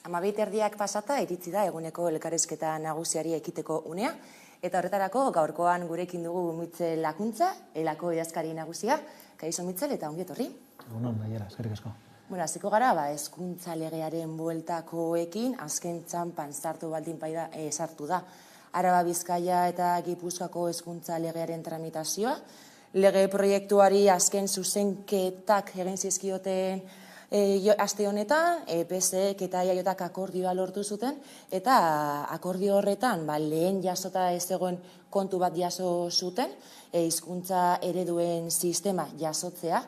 12:30 pasata iritsi da eguneko elkarrizketa nagusiari ekiteko unea, eta horretarako gaurkoan gurekin dugu Mitxel Lakuntza, elako idazkari nagusia. Kaixo Mitxel, eta ongi etorri. Egunon, Naiara, eskerrik asko. Hasiko gara, hezkuntza legearen bueltakoekin, azken txanpan sartu da Araba, Bizkaia eta Gipuzkoako hezkuntza legearen tramitazioa. Lege proiektuari azken zuzenketak egin zizkioten aste honetan, PSek eta EAJak akordioa lortu zuten, eta akordio horretan lehen jasota ez zegoen kontu bat jaso zuten, hizkuntza ereduen sistema jasotzea.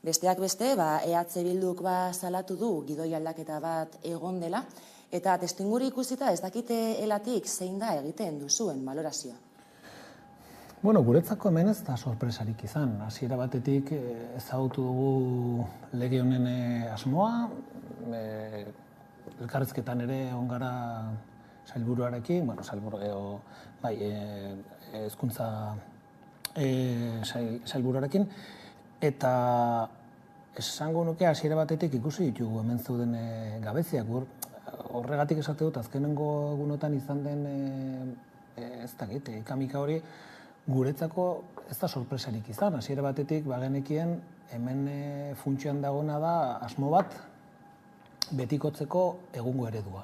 Besteak beste, EH Bilduk salatu du gidoi aldaketa bat egon dela, eta testuinguru ikusita ez dakite elatik zein da egiten duzuen balorazioa. Guretzako hemen ez da sorpresarik izan. Hasiera batetik ezagutu dugu lege honen asmoa, elkarrizketan ere egon gara sailburuarekin, hezkuntza sailburuarekin, eta esango nuke hasiera batetik ikusi ditugu hemen zeuden gabeziak. Horregatik esate dut, azkenengo egunotan izan den kamika hori, guretzako ez da sorpresarik izan. Hasiera batetik bagenekien hemen funtzioan dagoena da asmo bat betikotzeko egungo eredua.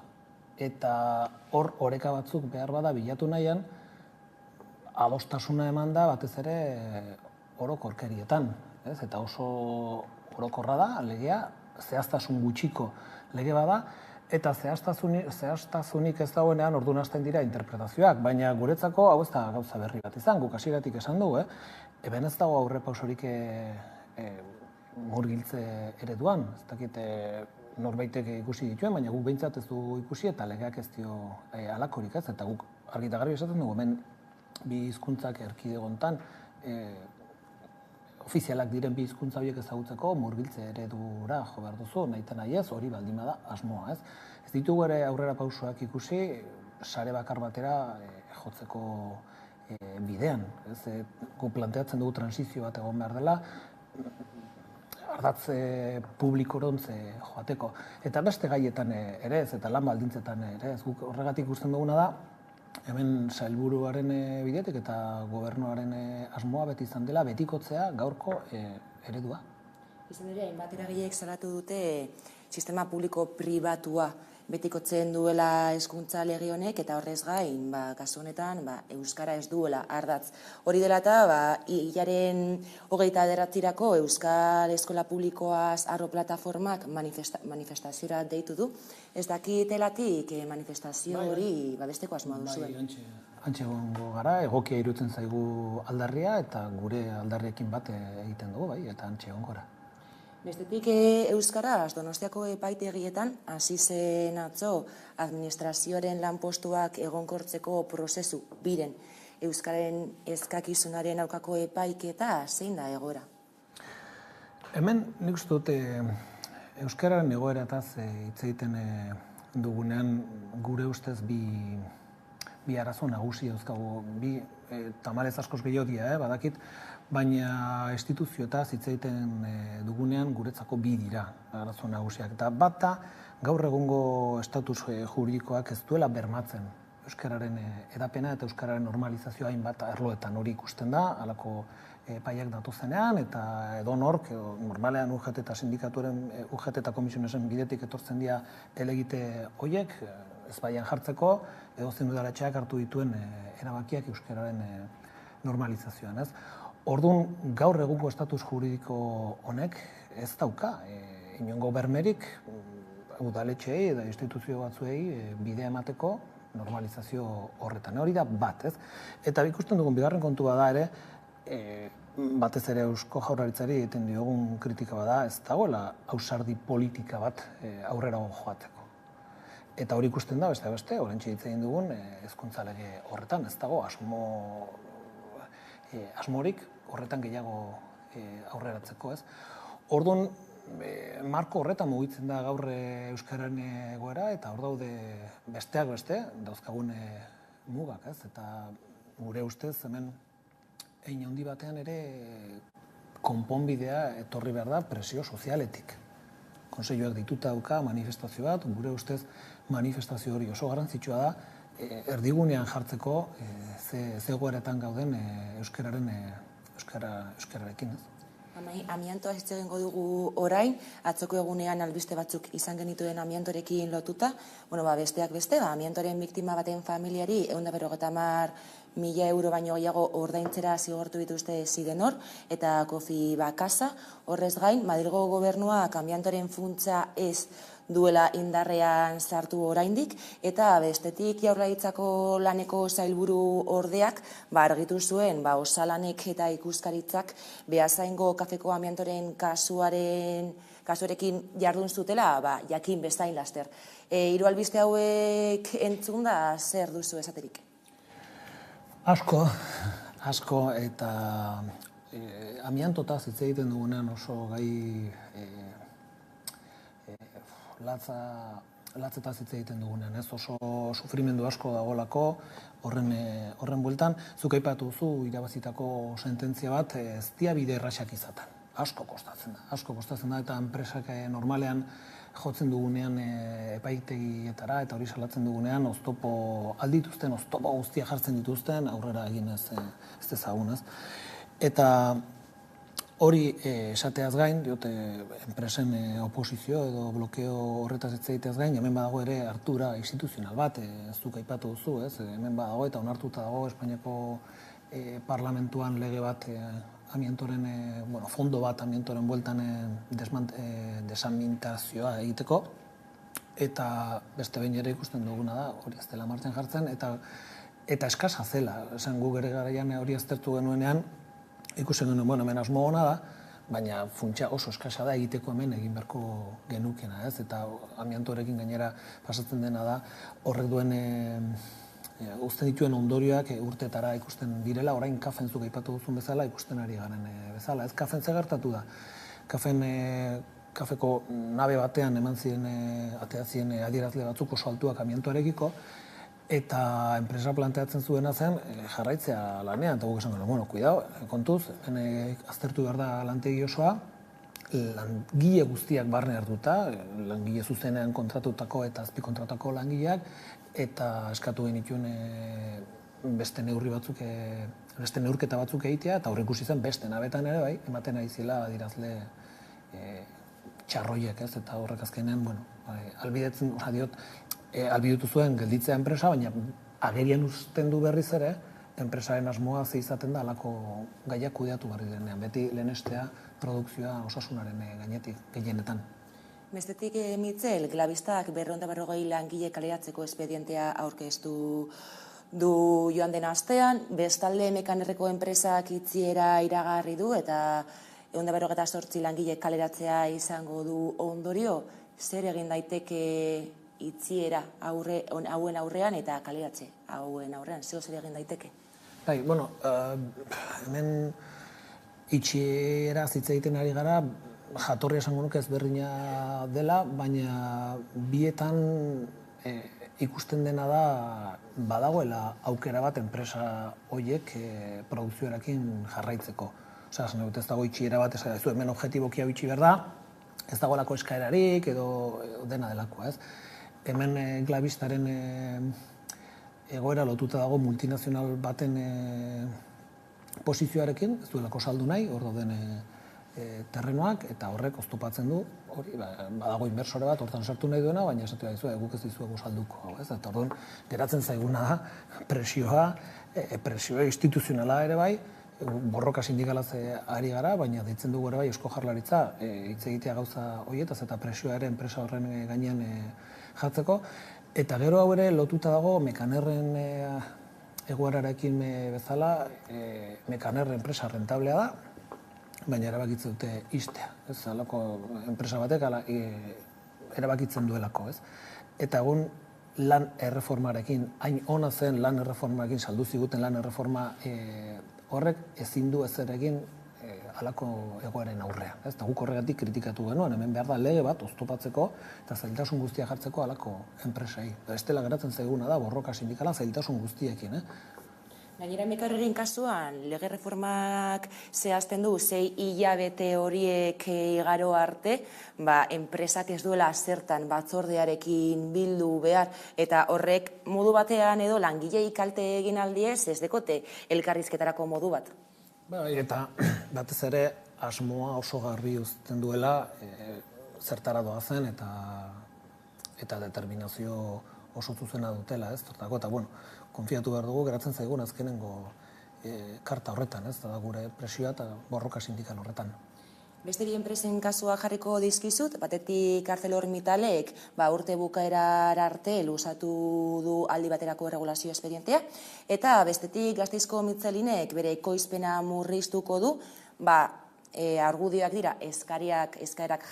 Eta hor oreka batzuk behar bada bilatu nahian, adostasuna eman da batez ere orokorkerietan. Eta oso orokorra da, legea, zehaztasun gutxiko lege bada, eta zehaztasunik ez dagoenean orduan hasten dira interpretazioak, baina guretzako hau ez da gauza berri bat izan, guk hasieratik esan dugu, eben ez dago aurrepausorik murgiltze ereduan, ez dakit norbaitek ikusi dituen, baina guk behintzat ez du ikusi eta legeak ez dio halakorik ez, eta guk argi eta garbi esaten dugu, hemen bi hizkuntzak erkidegontan ofizialak diren bi hizkuntza horiek ezagutzeko murgiltze eredura jo behar duzu, nahi eta nahi ez, hori baldin bada asmoa, ez. Ez ditugu ere aurrera pausoak ikusi, sare bakar batera jotzeko bidean, ez. Gu planteatzen dugu transizio bat egon behar dela, ardatz publikorontze joateko. Eta beste gaietan ere ez, eta lan baldintzetan ere ez. Guk horregatik ikusten duguna da, hemen sailburuaren bidetik eta gobernuaren asmoa beti izan dela betikotzea gaurko eredua. Izan ere, hainbat eragileek salatu dute sistema publiko pribatua betikotzen duela hezkuntza lege honek, eta horrez gain, kasu honetan, euskara ez duela ardatz. Hori dela eta, hilaren 29 Euskal Eskola Publikoaz Arro Plataformak manifestaziora deitu du. Ez dakitelatik manifestazio hori besteko asmoa duzuen. Antxe egongo gara, egokia irutzen zaigu aldarria, eta gure aldarriekin bat egiten dugu, eta antxe egongo gara. Bestetik euskaraz Donostiako epaitegietan hasi zen atzo administrazioaren lanpostuak egonkortzeko prozesu biren euskaren eskakizunaren aurkako epaiketa zein da egoera? Hemen nik uste dut euskararen egoerataz hitz egiten dugunean gure ustez bi arazo nagusi dauzkagu, bi tamalez askoz gehiago dira, badakit, baina instituzioetaz hitz egiten dugunean guretzako bi dira arazo nagusiak. Eta bata, gaur egungo estatus juridikoak ez duela bermatzen euskararen edapena eta euskararen normalizazioa hainbat arloetan hori ikusten da, halako epaiak datozenean, eta edonork, normalean UGT eta sindikatuaren UGT eta komisionesen bidetik etortzen dira helegite horiek, ez baian jartzeko, edozein udaletxeak hartu dituen erabakiak euskararen normalizazioan, ez? Orduan, gaur egungo estatus juridiko honek ez dauka inongo bermerik udaletxeei eta instituzio batzuei bidea emateko normalizazio horretan. Hori da bat, ez? Eta ikusten dugun bigarren kontua da ere, batez ere Eusko Jaurlaritzari egiten diogun kritika bada, ez dagoela ausardi politika bat aurrera joateko. Eta hori ikusten da, beste, oraintxe hitz egin dugun hezkuntza lege horretan, ez dago asmorik horretan gehiago aurreratzeko, ez? Orduan, marko horretan mugitzen da gaur euskararen egoera, eta hor daude besteak beste, dauzkagun mugak, ez? Eta gure ustez hemen hein handi batean ere konponbidea etorri behar da presio sozialetik. Kontseiluak dituta dauka manifestazio bat, gure ustez manifestazio hori oso garrantzitsua da, erdigunean jartzeko ze egoeretan gauden euskararekin. Amiantoa hitz egingo dugu orain, atzoko egunean albiste batzuk izan genituen amiantorekin lotuta, besteak beste, amiantoren biktima baten familiari 150.000 euro baino gehiago ordaintzera zigortu dituzte Sidenor eta Kofi Bakasa. Horrez gain, Madrilgo gobernuak amiantoren funtsa ez duela indarrean sartu oraindik, eta bestetik Jaurlaritzako laneko sailburu ordeak argitu zuen osalanek eta ikuskaritzak Beasaingo kafeko amiantoren kasuarekin jardun zutela, jakin bezain laster. Hiru albiste hauek entzunda zer duzu esaterik? Asko, eta amiantotaz hitz egiten dugunean oso gai latzetaz hitz egiten dugunean, ez oso sufrimendu asko dagoelako horren bueltan. Zuk aipatu duzu irabazitako sententzia bat ez dia bide erraxak izaten. Asko kostatzen da, eta enpresak normalean jotzen dugunean epaitegietara eta hori salatzen dugunean oztopo guztia jartzen dituzten aurrera egin ez dezagun, ez. Eta hori esateaz gain, diote enpresen oposizio edo blokeo horretaz ez egiteaz gain, hemen badago ere hartura instituzional bat, zuk aipatu duzu, ez, hemen badago eta onartuta dago Espainiako parlamentuan lege bat amiantoren, fondo bat amiantoren bueltan desamintazioa egiteko, eta beste behin ere ikusten duguna da, hori ez dela martxan jartzen, eta eskasa zela, esan gu gere garaian hori aztertu genuenean, ikusten genuen, hemen asmo ona da, baina funtsa oso eskasa da egiteko hemen egin beharko genukena, ez? Eta amiantorekin gainera pasatzen dena da, horrek duen uzten dituen ondorioak urtetara ikusten direla, orain kafen zuk aipatu duzun bezala, ikusten ari garen bezala. Ez kafen ze gertatu da? Kafeko nabe batean eman ziren, atea ziren adierazle batzuk oso altuak amiantoarekiko, eta enpresa planteatzen zuena zen jarraitzea lanean, eta guk esan genuen, kuidao, kontuz, aztertu behar da lantegi osoa, langile guztiak barne hartuta, langile zuzenean kontratutako eta azpikontratako langileak, eta eskatu genituen beste neurketa batzuk egitea, eta horrek zen beste nabetan ere bai, ematen ari zela adierazle txarroiek, ez, eta horrek azkenean, albidetzen, albidutu zuen gelditzea enpresa, baina agerian uzten du berriz ere, enpresaren asmoa ze izaten da alako gaiak kudeatu berri denean, beti lehenestea produkzioa osasunaren gainetik gehienetan. Bestetik, Mitzel, Glabistak 240 langile kaleratzeko espedientea aurkeztu du joan den astean, bestalde Mekanerreko enpresak itxiera iragarri du eta 248 langile kaleratzea izango du ondorio, zer egin daiteke itxiera hauen aurrean eta kaleratze hauen aurrean, zer egin daiteke? Bai, hemen itxiera hitz egiten ari gara, jatorria esango nuke ezberdina dela, baina bietan ikusten dena da badagoela aukera bat enpresa horiek produkzioarekin jarraitzeko. Osea, esan dut ez dago itxiera bat, hemen objetiboki hau itxi behar da, ez dagoelako eskaerarik edo dena delakoa, ez. Hemen Glabistaren egoera lotuta dago multinazional baten posizioarekin, ez duelako saldu nahi, hor dauden terrenoak, eta horrek oztopatzen du, hori, badago inversore bat, hortan sartu nahi duena, baina esatu daizu, guk ez dizuegu salduko, ez? Eta orduan, geratzen zaiguna da, presioa instituzionala ere bai, borroka sindikalaz ari gara, baina deitzen dugu ere bai Eusko Jaurlaritza hitz egitea gauza horietaz eta presioa ere enpresa horren gainean jartzeko. Eta gero hau ere lotuta dago Mekanerren egoerarekin bezala, Mekaner enpresa rentablea da, baina erabakitzen dute istea, ez, halako enpresa batek erabakitzen duelako, ez. Eta egun lan erreformarekin, hain ona zen lan erreformarekin, saldu ziguten lan erreforma horrek ezin du ezer egin halako egoeren aurrean, ez. Eta guk horregatik kritikatu genuen, hemen behar da lege bat oztopatzeko eta zailtasun guztia jartzeko halako enpresei. Bestela geratzen zaiguna da borroka sindikala zailtasun guztiekin, Gainera Mekarreren kasuan, lege reformak zehazten du 6 hilabete horiek igaro arte, enpresak ez duela zertan batzordearekin bildu behar, eta horrek modu batean edo langilei kalte egin aldiez, ez dekote elkarrizketarako modu bat. Eta batez ere asmoa oso garbi uzten duela zertara doazen eta determinazio oso zuzena dutela, ez? Eta, konfiatu behar dugu, geratzen zaigun azkenengo karta horretan, ez? Da gure presioa eta borroka sindikal horretan. Beste bi enpresen kasua jarriko dizkizut, batetik ArcelorMittalek urte bukaerar arte luzatu du aldi baterako erregulazio espedientea, eta bestetik Gasteizko Mitzelinek bere ekoizpena murriztuko du, argudioak dira eskaerak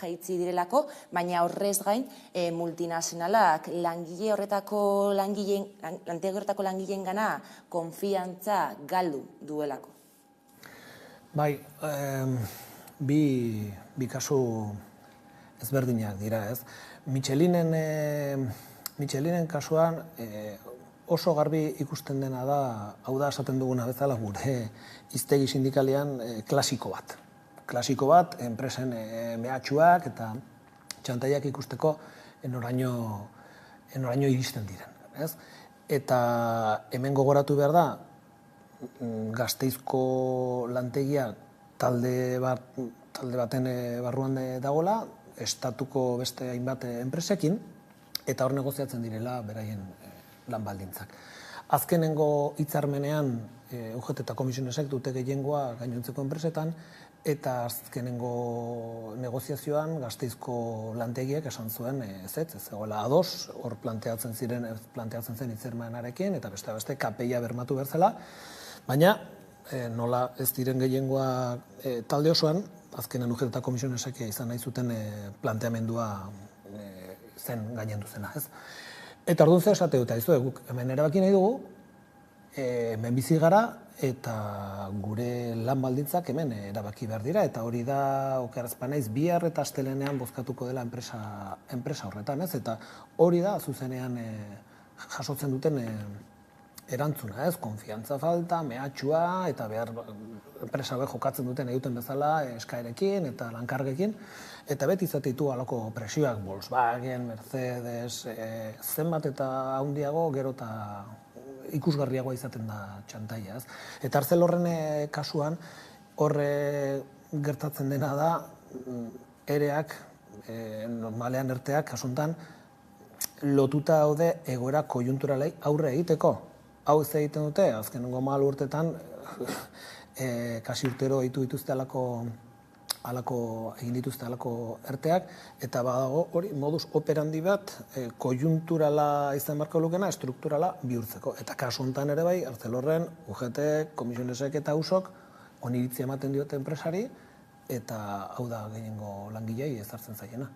jaitsi direlako, baina horrez gain multinazionalak lantegi horretako langileen gana konfiantza galdu duelako. Bai, bi kasu ezberdinak dira, ez? Michelinen kasuan oso garbi ikusten dena da, hau da esaten duguna bezala gure hiztegi sindikalean klasiko bat. Klasiko bat, enpresen mehatxuak eta txantaiak ikusteko enoraino iristen diren. Eta hemen gogoratu behar da, Gasteizko lantegia talde baten barruan dagoela, estatuko beste hainbat enpresekin, eta hor negoziatzen direla beraien lan baldintzak. Azkenengo hitzarmenean UGT eta Komisionesek dute gehiengoa gainontzeko enpresetan, eta azkenengo negoziazioan Gasteizko lantegiek esan zuen ez zegoela ados, hor planteatzen zen hitzarmenarekin, eta beste KPIa bermatu behar zela, baina nola ez diren gehiengoa talde osoan, azkenen UGT eta Komisionesek izan nahi zuten planteamendua zen gainendu zena, ez? Eta orduan zer esate dut, guk hemen erabaki nahi dugu, hemen bizi gara, eta gure lan baldintzak hemen erabaki behar dira, eta hori da, okerazpa naiz, bihar eta astelenean bozkatuko dela enpresa horretan, ez? Eta hori da, zuzenean jasotzen duten erantzuna, ez? Konfiantza falta, mehatxua, eta behar enpresa hauek jokatzen duten egiten bezala eskaerekin eta lankargekin, eta beti izateitu alako presioak, Volkswagen, Mercedes, zenbat eta handiago, gero eta ikusgarriagoa izaten da txantaia, ez? Eta Arcelorren kasuan, horre gertatzen dena da, ereak, normalean erteak, kasuntan, lotuta daude egoera kojunturalei aurre egiteko. Hau ez egiten dute, azkenengo 10 urtetan, kasi urtero egin dituzte alako erteak, eta badago hori modus operandi bat kojunturala izan beharko lukena, estrukturala bihurtzeko. Eta kasu honetan ere bai, Arcelorren, UGT, Komisionesek eta USOk oniritzia ematen diote enpresari, eta hau da gehiengo langilei ezartzen zaiena.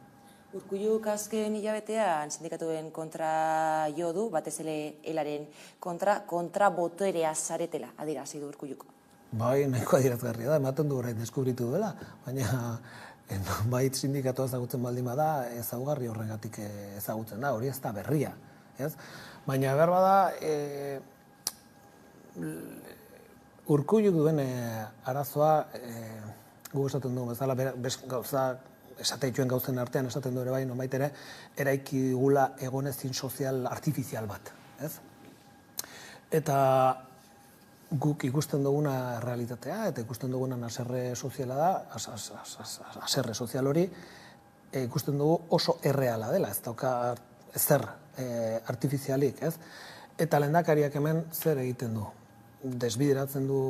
Urkulluk azken hilabetean sindikatuen kontra jo du, batez ere elaren kontra boterea zaretela, adierazi du Urkulluk. Bai, nahiko adierazgarria da, ematen du orain deskubritu dela, baina bait sindikatua ezagutzen baldin bada, ezaugarri horregatik ezagutzen da, hori ez da berria, ez? Baina behar bada, Urkulluk duen arazoa, gu esaten dugu bezala, gauza, esateituen gauzen artean, esaten du ere bai, nonbait ere, eraiki digula egonezin sozial artifizial bat, ez? Eta guk ikusten duguna realitatea, eta ikusten duguna haserre soziala da, haserre sozial hori, ikusten dugu oso erreala dela, ez dauka ezer artifizialik, ez? Eta lehendakariak hemen zer egiten du? Desbideratzen du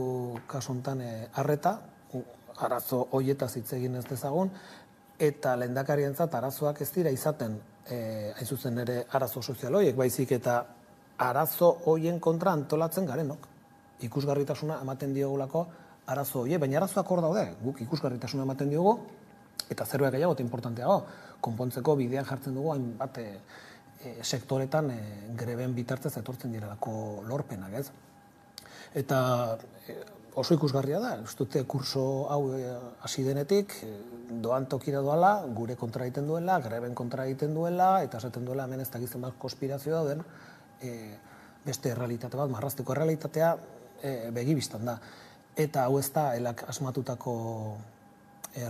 kasu honetan arreta, arazo hoietaz hitz egin ez dezagun, eta lehendakarientzat arazoak ez dira izaten, hain zuzen ere arazo sozial horiek, baizik eta arazo horien kontra antolatzen garenok. Ikusgarritasuna ematen diogulako arazo horiek, baina arazoak hor daude, guk ikusgarritasuna ematen diogu, eta zerbait gehiago eta importanteago, konpontzeko bidean jartzen dugu hainbat sektoretan greben bitartez etortzen direlako lorpenak, ez? Eta oso ikusgarria da, ez dute kurso hau hasi denetik, doan tokira doala, gure kontra egiten duela, greben kontra egiten duela, eta esaten duela hemen ez dakizen bat konspirazio dauden, beste errealitate bat, marrazteko errealitatea, begibistan da. Eta hau ez da elak asmatutako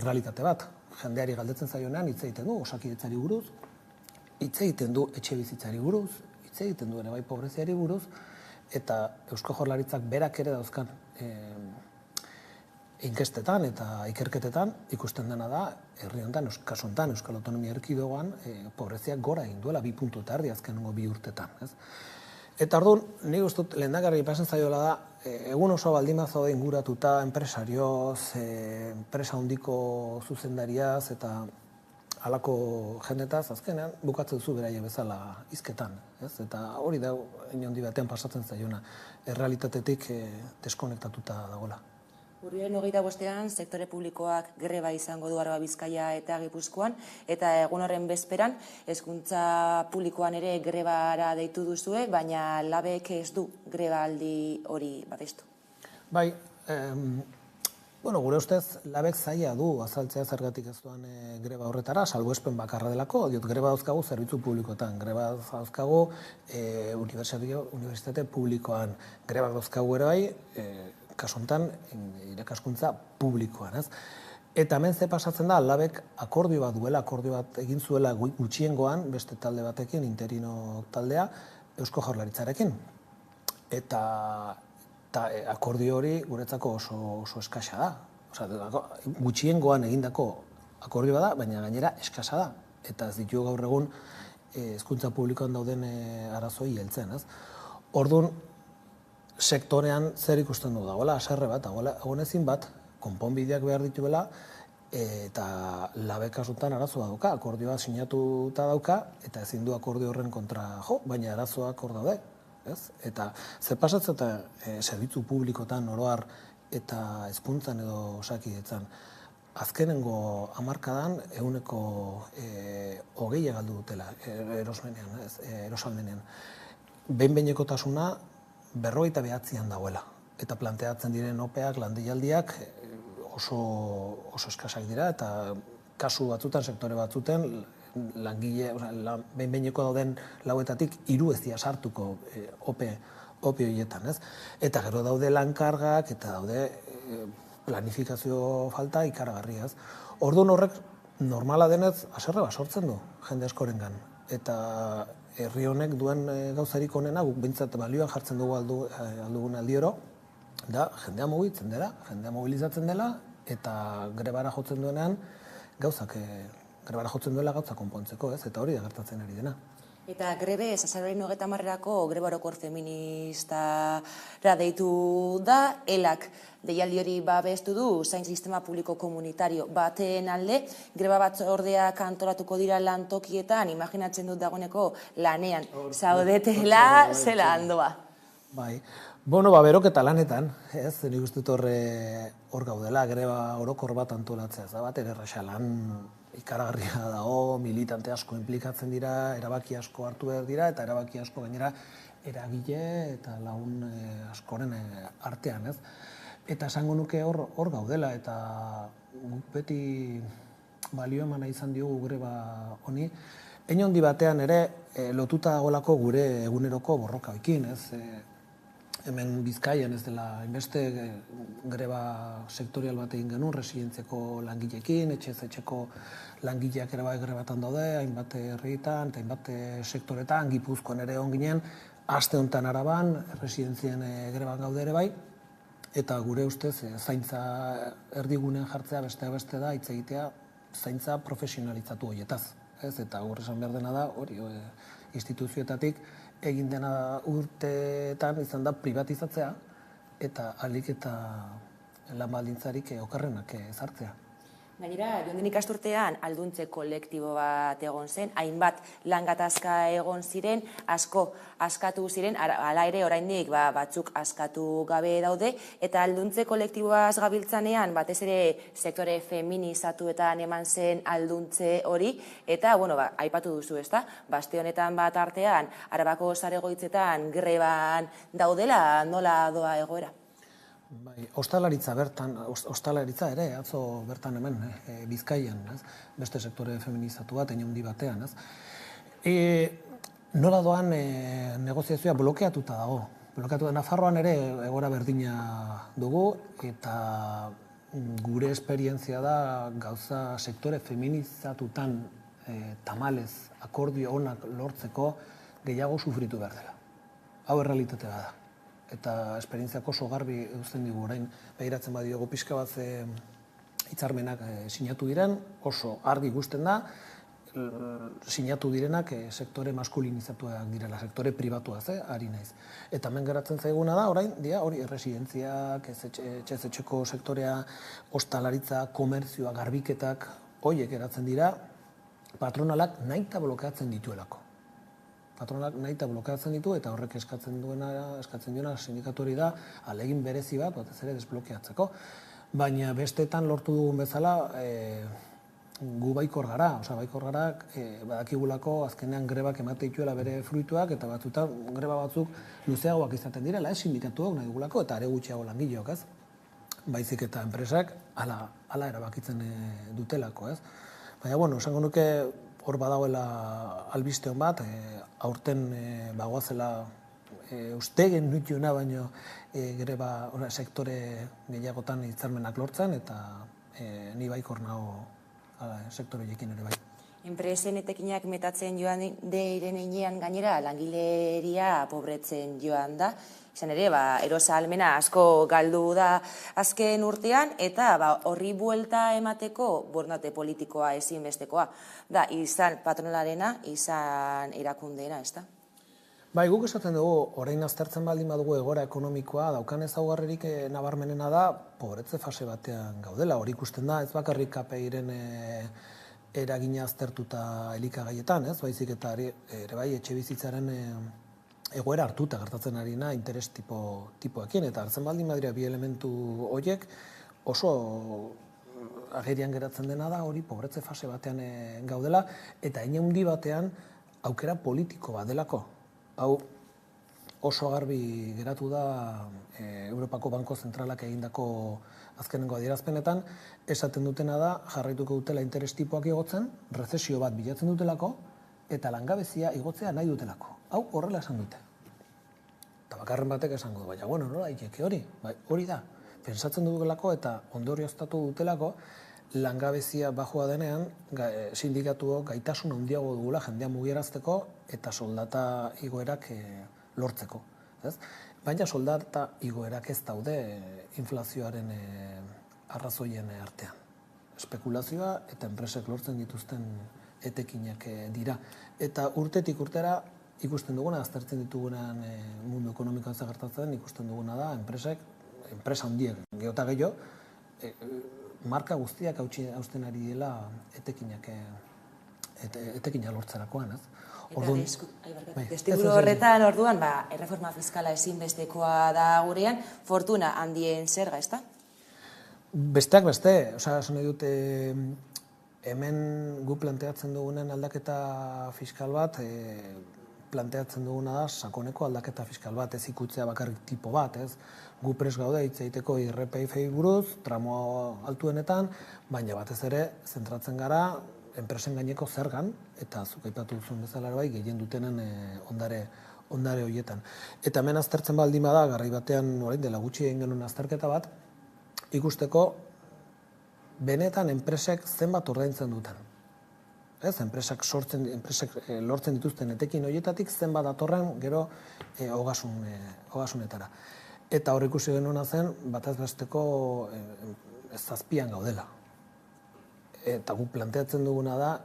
realitate bat. Jendeari galdetzen zaionean hitz egiten du osakidetzari buruz, hitz egiten du etxe bizitzari buruz, hitz egiten du ere bai pobreziari buruz, eta Eusko Jaurlaritzak berak ere dauzkan inkestetan eta ikerketetan ikusten dena da, herri honetan, kasu honetan, Euskal Autonomia Erkidegoan, pobreziak gora egin duela 2,5 puntu azkenengo 2 urtetan. Eta orduan, nik uste dut lehendakari pasen zaiola da, egun oso baldin bat zaude inguratuta enpresarioz, enpresa handiko zuzendariaz eta halako jendetaz, azkenean bukatzen zu beraie bezala hizketan. Eta hori da, inondi batean pasatzen zaiona, errealitatetik deskonektatuta dagoela. Urriaren 25ean sektore publikoak greba izango du Araba, Bizkaia eta Gipuzkoan, eta egun horren bezperan hezkuntza publikoan ere grebara deitu duzue, baina labek ez du grebaldi hori babestu. Bai, gure ustez labek zaila du azaltzea zergatik ez duan greba horretara, salbuespen bakarra delako, greba dauzkagu zerbitzu publikoetan, greba dauzkagu unibertsitate publikoan, greba dauzkagu ere bai, kasu honetan, irakaskuntza publikoan, ez? Eta hemen ze pasatzen da, labek akordio bat duela, akordio bat egin zuela gutxiengoan, beste talde batekin, interino taldea, Eusko Jaurlaritzarekin. Eta akordio hori guretzako oso eskasa da. Gutxiengoan egindako akordio da, baina gainera eskasa da. Eta ez ditu gaur egun hezkuntza publikoan dauden arazoi heltzen, ez? Orduan, sektorean zer ikusten du dagoela, haserre bat, agonezin bat, konponbideak behar dituela, eta labek kasutan arazoa dauka, akordioa sinatuta dauka, eta ezin du akordio horren kontra jo, baina arazoak hor daude. Eta zer pasatzen eta zerbitzu publikotan oroar eta hezkuntzan edo osakidetzan, azkenengo hamarkadan 20% galdu dutela erosalmenean. Behin-behinekotasuna 59an dagoela. Eta planteatzen diren opeak, landialdiak oso eskasak dira, eta kasu batzutan, sektore batzuten, langile, behin-behineko dauden lauetatik 3 ez dira sartuko ope horietan, ez? Eta gero daude lankargak, eta daude planifikazio falta ikaragarria, ez? Orduan horrek normala denez haserre bat sortzen du jende askorengan. Eta herri honek duen gauzarik onena, guk behintzat balioan jartzen dugu aldugun aldioro, da jendea mugitzen dela, jendea mobilizatzen dela, eta grebara jotzen duenean grebara jotzen duela gauzak konpontzeko, ez? Eta hori da gertatzen ari dena. Eta grebez, azaroaren 30erako greba orokor feministara deitu da, elak deialdi hori babestu du, zain sistema publiko komunitario baten alde, greba batzordeak antolatuko dira lantokietan, imaginatzen dut dagoeneko lanean, zaudetela, zela handoa. Bai, beroketa lanetan, ez, nik uste dut hor gaudela, greba orokor bat antolatzea, ez da bat, erresa lan ikaragarria dago, militante asko implikatzen dira, erabaki asko hartu behar dira, eta erabaki asko gainera eragile eta lagun askoren artean, ez? Eta esango nuke hor gaudela, eta guk beti balio emana izan diogu greba honi. Hein handi batean ere lotuta dagoelako gure eguneroko borrokaekin, ez? Hemen Bizkaian ez dela, inbeste greba sektorial bat egin genuen, residentziako langileekin, etxez-etxeko langileak ere bai grebatan daude, hainbat herrietan eta hainbat sektoretan, Gipuzkoan ere egon ginen, aste honetan Araban, residentzien greban gaude ere bai, eta gure ustez zaintza erdigunean jartzea beste da, hitz egitea zaintza profesionalizatu horietaz. Eta gaur esan behar dena da, hori instituzioetatik, egin dena urteetan izan da privatizatzea eta ahalik eta lan baldintzarik okerrenak ezartzea. Gainera, joan den ikasturtean alduntze kolektibo bat egon zen, hainbat lan gatazka egon ziren, asko askatu ziren, hala ere oraindik batzuk askatu gabe daude, eta alduntze kolektiboaz gabiltzanean, batez ere sektore feminizatuetan eman zen alduntze hori, eta, aipatu duzu, ezta? Baste honetan bat artean, Arabako saregoitzetan greban daudela, nola doa egoera? Ostalaritza ere, atzo bertan hemen, Bizkaian, beste sektore feminizatu bat, hein handi batean. Nola doan negoziazioa blokeatuta dago. blokatu da. Nafarroan ere egoera berdina dugu, eta gure esperientzia da gauza sektore feminizatutan tamalez akordio onak lortzeko gehiago sufritu behar dela. Hau errealitate da. Eta esperientziako oso garbi uzten digu orain begiratzen badiogu pixka bat hitzarmenak sinatu diren, oso argi ikusten da, sinatu direnak sektore maskulinizatuak direla, sektore pribatuaz, ari naiz. Eta hemen geratzen zaiguna da, orain, hori erresidentziak, etxez-etxeko sektorea, ostalaritza, komerzioa, garbiketak, horiek geratzen dira, patronalak nahita blokeatzen dituelako. Patronalak nahita blokeatzen ditu eta horrek eskatzen duena sindikatu hori da ahalegin berezi bat, batez ere desblokeatzeko. Baina besteetan lortu dugun bezala, gu baikor gara, badakigulako azkenean grebak emate dituela bere fruituak eta batzutan greba batzuk luzeagoak izaten direla, sindikatuak nahi dugulako eta are gutxiago langileok, ez? Baizik eta enpresak hala erabakitzen dutelako, ez? Baina, esango nuke hor badagoela albiste hon bat, aurten bagoazela ustegen nutiuna baino greba sektore gehiagotan hitzarmenak lortzen eta ni baikor nago sektore horiekin ere bai. Enpresen etekinak metatzen joan diren heinean gainera langileria pobretzen joan da. Izan ere, erosa ahalmena asko galdu da azken urtean eta horri buelta emateko borondate politikoa ezinbestekoa da izan patronalarena, izan erakundeena, ez da? Bai, guk esaten dugu, orain aztertzen baldin badugu egoera ekonomikoa, daukan ezaugarririk nabarmenena da, pobretze fase batean gaudela. Hori ikusten da, ez bakarrik KPI-ren eragina aztertuta elikagaietan, ez? Baizik eta ere bai, etxe bizitzaren egoera hartuta gertatzen arina interes tipoekin, eta hartzen baldin badira bi elementu horiek oso agerian geratzen dena da hori pobretze fase batean gaudela, eta hein handi batean aukera politiko bat delako. Hau oso garbi geratu da Europako Banko Zentralak egindako azkenengo adierazpenetan, esaten dutena da jarraituko dutela interes tipoak igotzen, rezesio bat bilatzen dutelako, eta langabezia igotzea nahi dutelako. Hau horrela esan dute. Eta bakarren batek esango du, baina, nola iteke hori? Hori da, pensatzen dutelako eta ondorioztatu dutelako, langabezia bajua denean, sindikatuok gaitasun handiago dugula jendea mugiarazteko eta soldata igoerak lortzeko. Baina soldata igoerak ez daude inflazioaren arrazoien artean. Espekulazioa eta enpresek lortzen dituzten etekinak dira. Eta urtetik urtera ikusten duguna, aztertzen ditugunan mundu ekonomikoan zagertatzen, ikusten duguna da, enpresa handiek, geota gehiago, marka guztiak hausten ari dela etekina lortzerakoan, ez? Testuinguru horretan, orduan, erreforma fiskala ezinbestekoa da gurean, fortuna handien zerga, ez da? Besteak beste, esan nahi dute, hemen gu planteatzen dugunen aldaketa fiskal bat, planteatzen duguna da sakoneko aldaketa fiskal bat, ez ikutzea bakarrik tipo bat, ez? Gu prest gaude hitz egiteko IRPF buruz, tramo altuenetan, baina batez ere zentratzen gara enpresen gaineko zergan, eta zuk aipatu duzun bezala bai, gehien dutenen ondare horietan. Eta hemen aztertzen baldin bada, garai batean orain dela gutxi egin genuen azterketa bat, ikusteko benetan enpresek zenbat ordaintzen duten. Enpresak lortzen dituzten etekin horietatik zenbat datorren gero ogasunetara. Eta hor ikusi genuena zen, batez besteko zazpian gaudela. Eta guk planteatzen duguna da,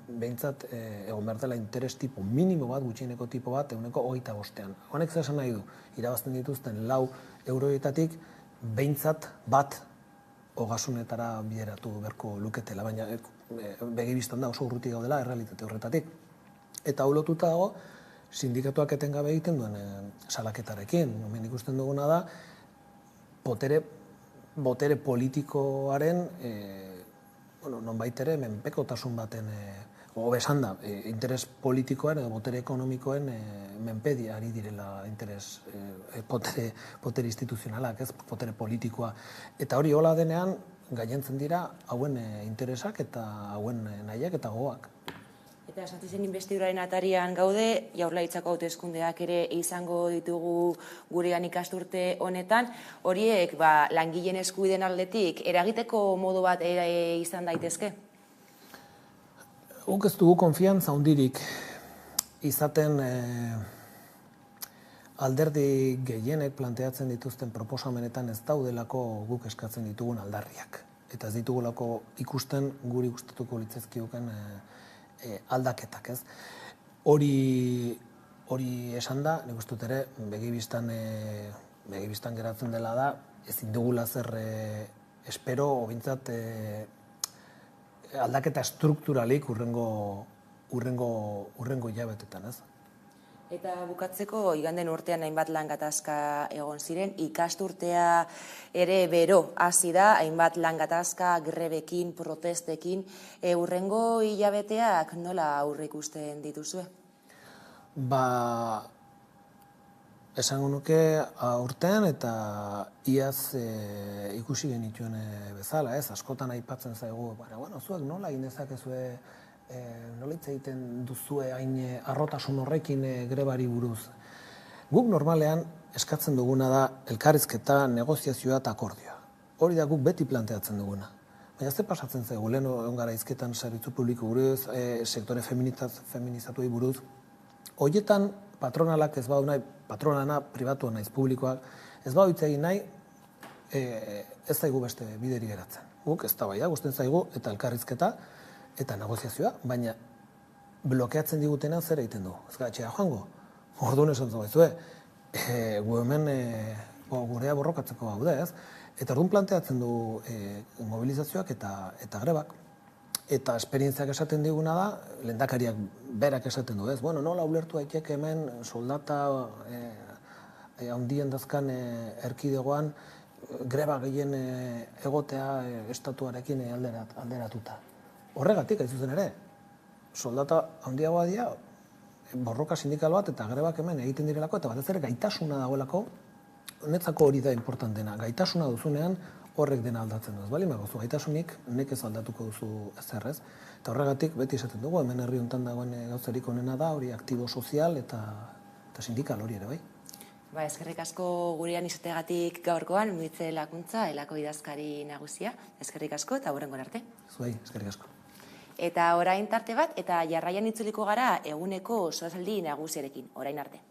behintzat egon behar dela interes tipo, minimo bat, gutxieneko tipo bat, 25%. Honek zer esan nahi du, irabazten dituzten 4 euroetatik, behintzat bat ogasunetara bideratu beharko luketela, baina begibistan da oso urruti gaudela errealitate horretatik. Eta hau lotuta dago, sindikatuak etengabe egiten duen salaketarekin. Hemen ikusten duguna da, botere politikoaren, nonbait ere, menpekotasun baten, besan da, interes politikoen edo botere ekonomikoen menpedi ari direla interes potere instituzionalak, ez, potere politikoa. Eta hori hola denean, gaientzen dira hauen interesak eta hauen nahiak eta gogoak. Eta Santzizen inbestiduraren atarian gaude, Jaurlaritzako hauteskundeak ere izango ditugu gurean ikasturte honetan. Horiek langileen eskubideen aldetik eragiteko modu bat izan daitezke? Guk ez dugu konfiantza handirik izaten alderdi gehienek planteatzen dituzten proposamenetan ez daudelako guk eskatzen ditugun aldarriak. Eta ez ditugulako ikusten guri gustatuko litzezkioken aldaketak, ez? Hori esan da, nik uste dut ere, begibistan geratzen dela da, ezin dugula zer espero, obintzat aldaketa strukturalik urrengo hilabetetan, ez? Eta bukatzeko, iganden urtean hainbat lan gatazka egon ziren, ikasturtea ere bero hasi da, hainbat lan gatazka, grebekin, protestekin, urrengo hilabeteak nola aurre ikusten dituzue? Esango nuke aurten eta iaz ikusi genituen bezala, ez? Askotan aipatzen zaigu, zuek nola egin dezakezue, nola hitz egiten duzue hain harrotasun horrekin grebari buruz. Guk normalean eskatzen duguna da elkarrizketa, negoziazioa eta akordioa. Hori da guk beti planteatzen duguna. Baina ze pasatzen zaigu, lehen egon gara hizketan zerbitzu publiko buruz, sektore feminizatuei buruz. Horietan patronalak ez badu nahi, patronalana pribatua naiz publikoak, ez badu hitz egin nahi, ez zaigu beste bideri geratzen. Guk ez da baia, gusten zaigu eta elkarrizketa, eta negoziazioa, baina blokeatzen digutenean zer egiten du. Ez gara txea joango, orduan esan zagoizue, gu hemen gurea borrokatzeko gaude, ez? Eta orduan planteatzen du mobilizazioak eta grebak. Eta esperientziak esaten diguna da, lehendakariak berak esaten du, ez? Nola ulertu daiteke hemen soldata handien dazkan erkidegoan greba gehien egotea estatuarekin alderatuta. Horregatik, hain zuzen ere, soldata handiagoa dira, borroka sindikal bat eta grebak hemen egiten direlako, eta batez ere gaitasuna dagoelako, netzako hori da importantena. Gaitasuna duzunean horrek dena aldatzen du. Ez bali magozu, gaitasunik nekez aldatuko duzu ezer, ez? Eta horregatik beti esaten dugu, hemen herri honetan dagoen gauzarik onena da, hori aktibo sozial eta sindikal hori ere, bai? Eskerrik asko gurean izategatik gaurkoan, Muritze Lakuntza, elako idazkari nagusia. Eskerrik asko eta hurrengon arte. Zuei, eskerrik asko. Eta orain tarte bat, eta jarraian itzuliko gara eguneko solasaldi nagusiarekin. Orain arte.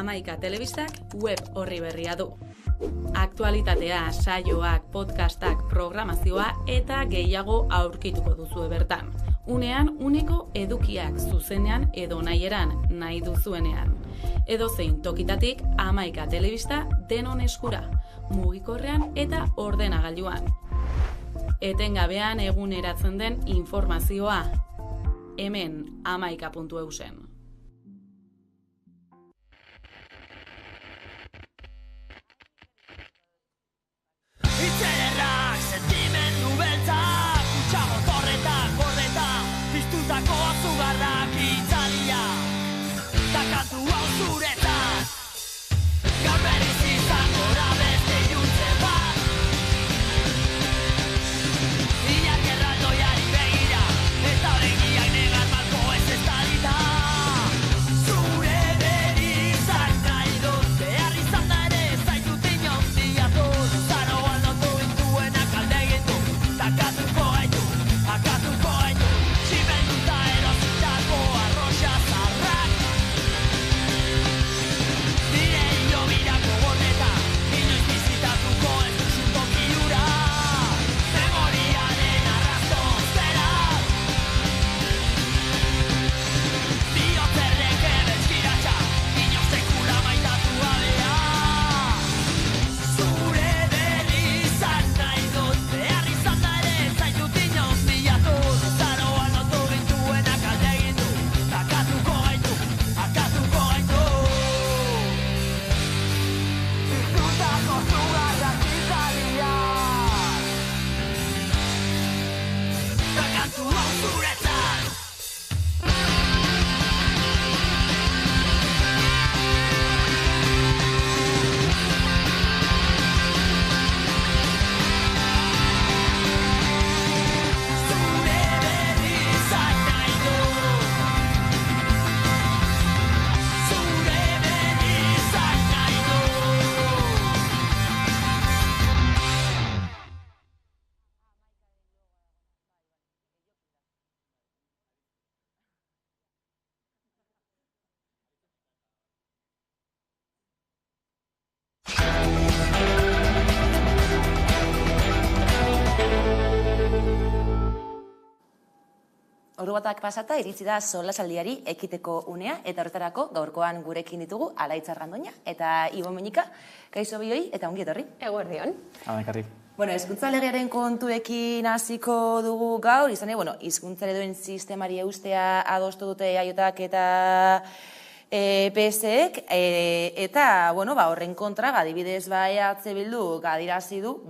Amaika Telebistak web orri berria du. Aktualitatea, saioak, podcastak, programazioa eta gehiago aurkituko duzue bertan. Unean, uneko edukiak zuzenean edo nahieran nahi duzuenean. Edozein tokitatik Amaika Telebista denon eskura, mugikorrean eta ordenagailuan. etengabean eguneratzen den informazioa. Hemen hamaika.eusen. Itzederrak, sentimendu beltzak, kutsa motorretak, bordetak, piztutako azugarrak itzaliak, ta kantu hau zuretzat, gaur berriz izango da beste iluntze bat. Ilar gerraldoiari begira, eta begiak negar malko ez estalita. Zure berizak nahi dut, behar izan da ere ez zaitut inondiatu. Zaroan lotu intuenak alde egin du, takatuko gaitu, akatuko gaitu. Tximelduta erositako arroxa zarrak. Nire hilo birako gordeta, inoiz bizitatuko ez duzun toki hura. Memoriaren arrasto zerak. Biotzerrek ebetxiratxa, inok sekula maitatu gabea. Zure berizak nahi dut, behar izan da ere ez zaitut inoz bilatu. Zaroan lotu gintuenak alde egin du, akatuko gaitu, akatuko gaitu. Piztutako zugarrak itzaliak, ta kantu hau zuretzat. Zure berizak nahi dut, zure berizak nahi dut. Ordu batak pasata iritsi da solasaldiari ekiteko unea eta horretarako gaurkoan gurekin ditugu Alaitz Argandoña eta Ibo Meñika. Kaixo bioi eta ongi etorri. Eguerdion. Ekarri. Bueno, hizkuntza legearen kontuekin hasiko dugu gaur, izan hizkuntza ereduen sistemari eustea adostu dute EAJak eta PSek, eta horren kontra, adibidez EH Bilduk adierazi du,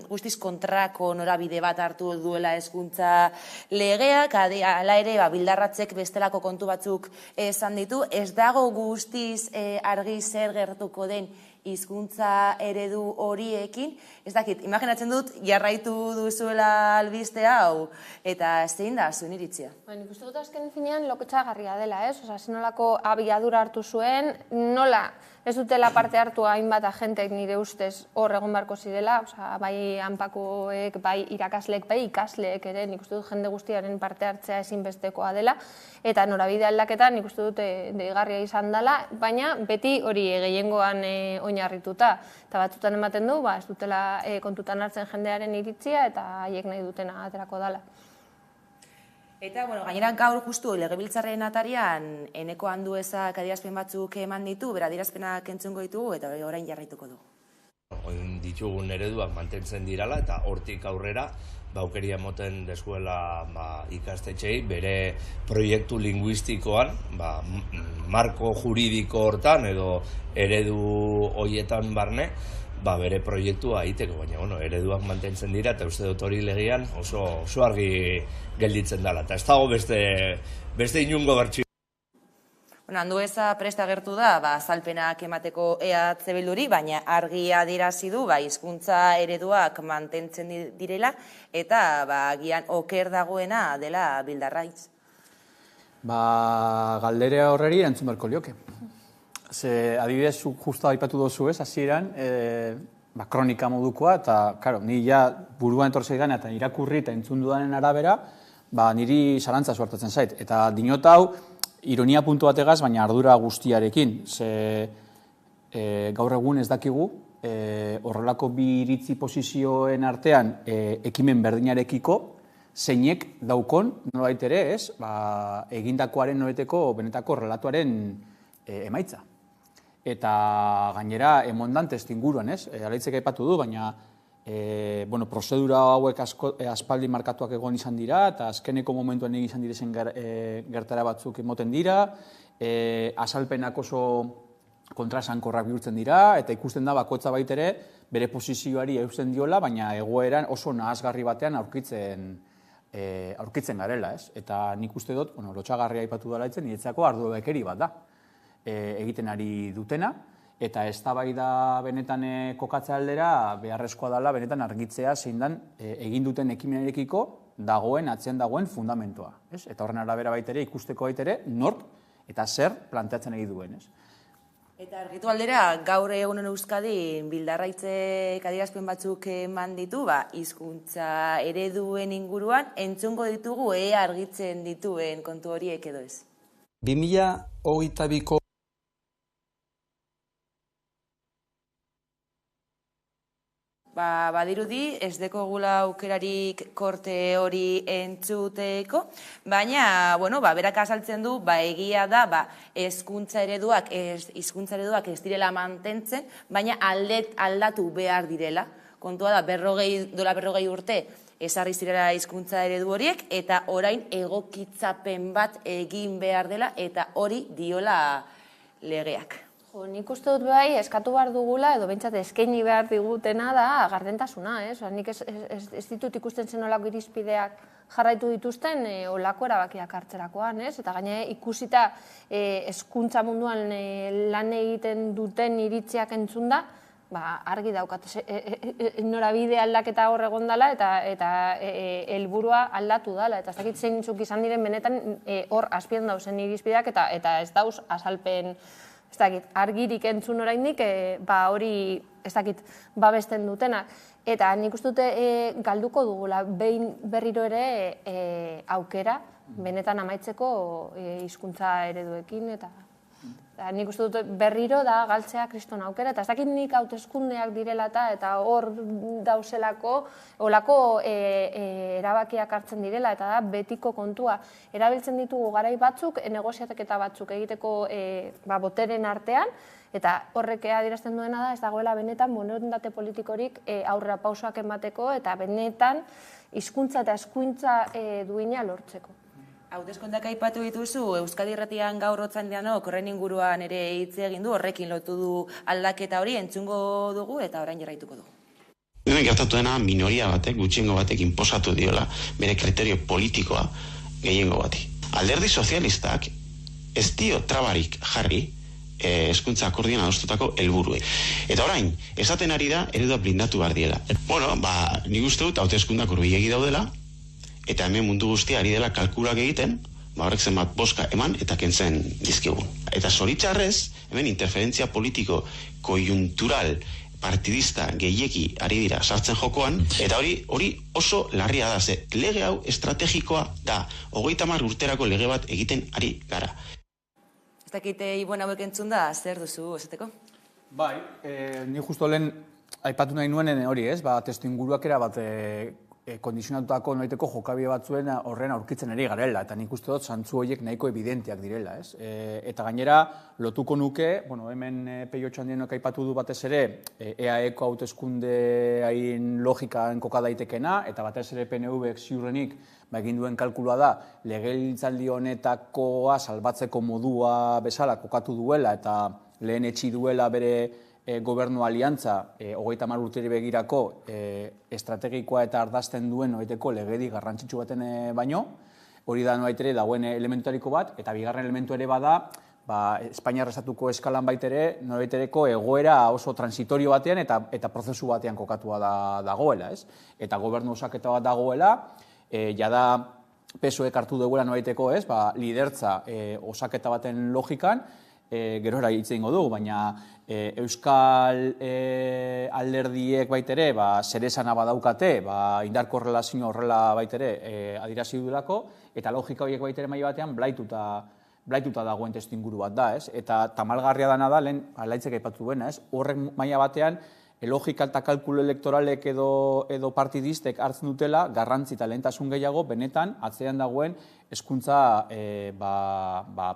guztiz kontrako norabide bat hartu duela hezkuntza legeak, hala ere bildarratzek bestelako kontu batzuk esan ditu, ez dago guztiz argi zer gertuko den hizkuntza eredu horiekin, ez dakit, imaginatzen dut jarraitu duzuela albiste hau, eta zein da zuen iritzia? Nik uste dut azken finean lokotxagarria dela, ez? Osa, zenolako abiadura hartu zuen, nola ez dutela parte hartu hainbat agentek nire ustez hor egon beharko zirela, osa, bai hanpakoek, bai irakasleek, bai ikasleek ere, nik uste dut jende guztiaren parte hartzea ezinbestekoa dela, eta norabide aldaketa nik uste dut deigarria izan dela, baina beti hori gehiengoan oinarrituta, eta batzutan ematen du, ez dutela kontutan hartzen jendearen iritzia, eta haiek nahi dutena aterako dela. Eta, gainera gaur justu legebiltzarren atarian Eneko Anduezak adierazpen batzuk eman ditu, bera adierazpenak entzungo ditugu eta orain jarraituko du. Oin ditugun ereduak mantentzen dirala eta hortik aurrera aukeria emoten dezuela ikastetxeei bere proiektu linguistikoan, marko juridiko hortan edo eredu hoietan barne, bere proiektua egiteko, baina ereduak mantentzen dira eta uste dut hori legean oso argi gelditzen dela. Eta ez dago beste inungo bertxio. Andueza prest agertu da, azalpenak emateko EH Bilduri, baina argi adierazi du, hizkuntza ereduak mantentzen direla, eta agian oker dagoena dela bildarraitz. Galdera horreri entzun beharko lioke. Ze, adibidez, justu aipatu dozu ez, hasieran, kronika modukoa, eta, ni ja buruan etortzei gana eta irakurri eta entzun dudanen arabera, niri zalantza suertatzen zait. Eta dinot hau, ironia puntu bategaz, baina ardura guztiarekin. Ze, gaur egun ez dakigu, horrelako bi iritzi posizioen artean ekimen berdinarekiko, zeinek daukon, nolabait ere, ez, egindakoaren noreteko benetako relatuaren emaitza. Eta gainera, emondan testinguruan, ez, Alaitzek aipatu du, baina prozedura hauek aspaldi markatuak egon izan dira, eta azkeneko momentuan egin izan direzen gertara batzuk emoten dira, azalpenak oso kontrasankorrak bihurtzen dira, eta ikusten da bakoitza baitere bere posizioari eusten diola, baina egoeran oso nahasgarri batean aurkitzen garela, ez? Eta nik uste dut, lotsagarria aipatu dela itzen, niretzako ardurabekeri bat da egiten ari dutena, eta eztabaida benetan kokatze aldera beharrezkoa dela benetan argitzea zein den egin duten ekimenarekiko atzean dagoen fundamentoa, ez? Eta horren arabera baitere ikusteko baitere nork eta zer planteatzen egin duen, ez? Eta argitu aldera, gaur egunen Euskadi bildarraitzek adierazpen batzuk eman ditu, hizkuntza ereduen inguruan, entzungo ditugu ea argitzen dituen kontu horiek edo ez. 2022ko Badirudi, ez dekogula aukerarik korte hori entzuteko, baina, berak azaltzen du, egia da, hizkuntza ereduak ez direla mantentzen, baina aldatu behar direla. Kontua da, berrogei urte ezarri zirela hizkuntza eredu horiek, eta orain egokitzapen bat egin behar dela, eta hori diola legeak. Nik uste dut eskatu behar dugula, edo bentsat eskaini behar digutena da gardentasuna, ez? Nik ez ditut ikusten zen olako irizpideak jarraitu dituzten olako erabakiak hartzerakoan, ez? Eta gaine ikusita hezkuntza munduan lan egiten duten iritziak entzunda, argi daukat norabide aldaketa hor egon dela eta helburua aldatu dela. Eta ez dakit zeintzuk izan diren benetan hor azpian dauzen irizpideak eta ez dauz azalpen ez dakit, argirik entzun oraindik, hori, ez dakit, babesten dutena. Eta nik uste dute galduko dugula, behin berriro ere aukera, benetan amaitzeko hizkuntza ereduekin, eta nik uste dute berriro da galtzea kriston aukera, eta ez dakit nik hauteskundeak direla eta hor dauzelako, olako erabakiak hartzen direla, eta da betiko kontua. Erabiltzen ditugu garai batzuk, negoziateketa batzuk egiteko boteren artean, eta horrek adierazten duena da, ez dagoela benetan borondate politikorik aurrera pausoak emateko, eta benetan hizkuntza eta eskuintza duina lortzeko. Hauteskundeak aipatu dituzu, Euskadi Irratian gaur Otxandianok horren inguruan ere hitz egin du, horrekin lotu du aldaketa hori, entzungo dugu eta orain jarraituko dugu. Hemen gertatu dena minoria batek, gutxiengo batek inposatu diola bere kriterio politikoa gehiengo bati. Alderdi sozialistak ez dio trabarik jarri hezkuntza akordioan adostutako helburuei. Eta orain, esaten ari da eredua blindatu behar diela. Nik uste dut hauteskundeak hurbilegi daudela, eta hemen mundu guztia ari dela kalkulak egiten, horrek zenbat boska eman eta kentzen dizkigun. Eta zoritxarrez, hemen interferentzia politiko koiuntural partidista gehieki ari dira sartzen jokoan, eta hori oso larria da, ze lege hau estrategikoa da, 30 urterako lege bat egiten ari gara. Ez dakite ibuen hauek entzun da, zer duzu esateko? Bai, ni justo lehen aipatu nahi nuen hori ez, testu inguruak era bat kondizionatutako noiteko jokabide batzuen horren aurkitzen ari garela, eta nik uste dut zantzu horiek nahiko evidenteak direla, ez? Eta gainera, lotuko nuke, hemen Peio Otxandianok aipatu du batez ere, EAEko hauteskundeain logikaen koka daitekena, eta batez ere PNV-ek ziurrenik egin duen kalkulua da, legegintzaldi honetakoa salbatzeko modua bezala kokatu duela, eta lehen etxi duela bere gobernu aliantza 30 urteri begirako estrategikoa eta ardazten duen noiteko legedi garrantzitsu baten baino, hori da noitere dagoen elementuariko bat, eta bigarren elementu ere bada, Espainiar estatuko eskalan baitere, noitereko egoera oso transitorio batean eta prozesu batean kokatua dagoela, ez? Eta gobernu osaketa bat dagoela, jada PSOEk hartu duela noiteko, ez? Lidertza osaketa baten logikan, gerora hitz egingo dugu, baina euskal alderdiek baitere zeresana badaukate, indarko relazio horrela baitere adirazi duelako, eta logika horiek baitere maila batean blaituta dagoen testu inguru bat da, ez? Eta tamalgarria dana da, lehen alaitzek aipatu duena, ez? Horrek maila batean, logika eta kalkulu elektoralek edo partidistek hartzen dutela garrantzi eta lehentasun gehiago benetan atzean dagoen hezkuntza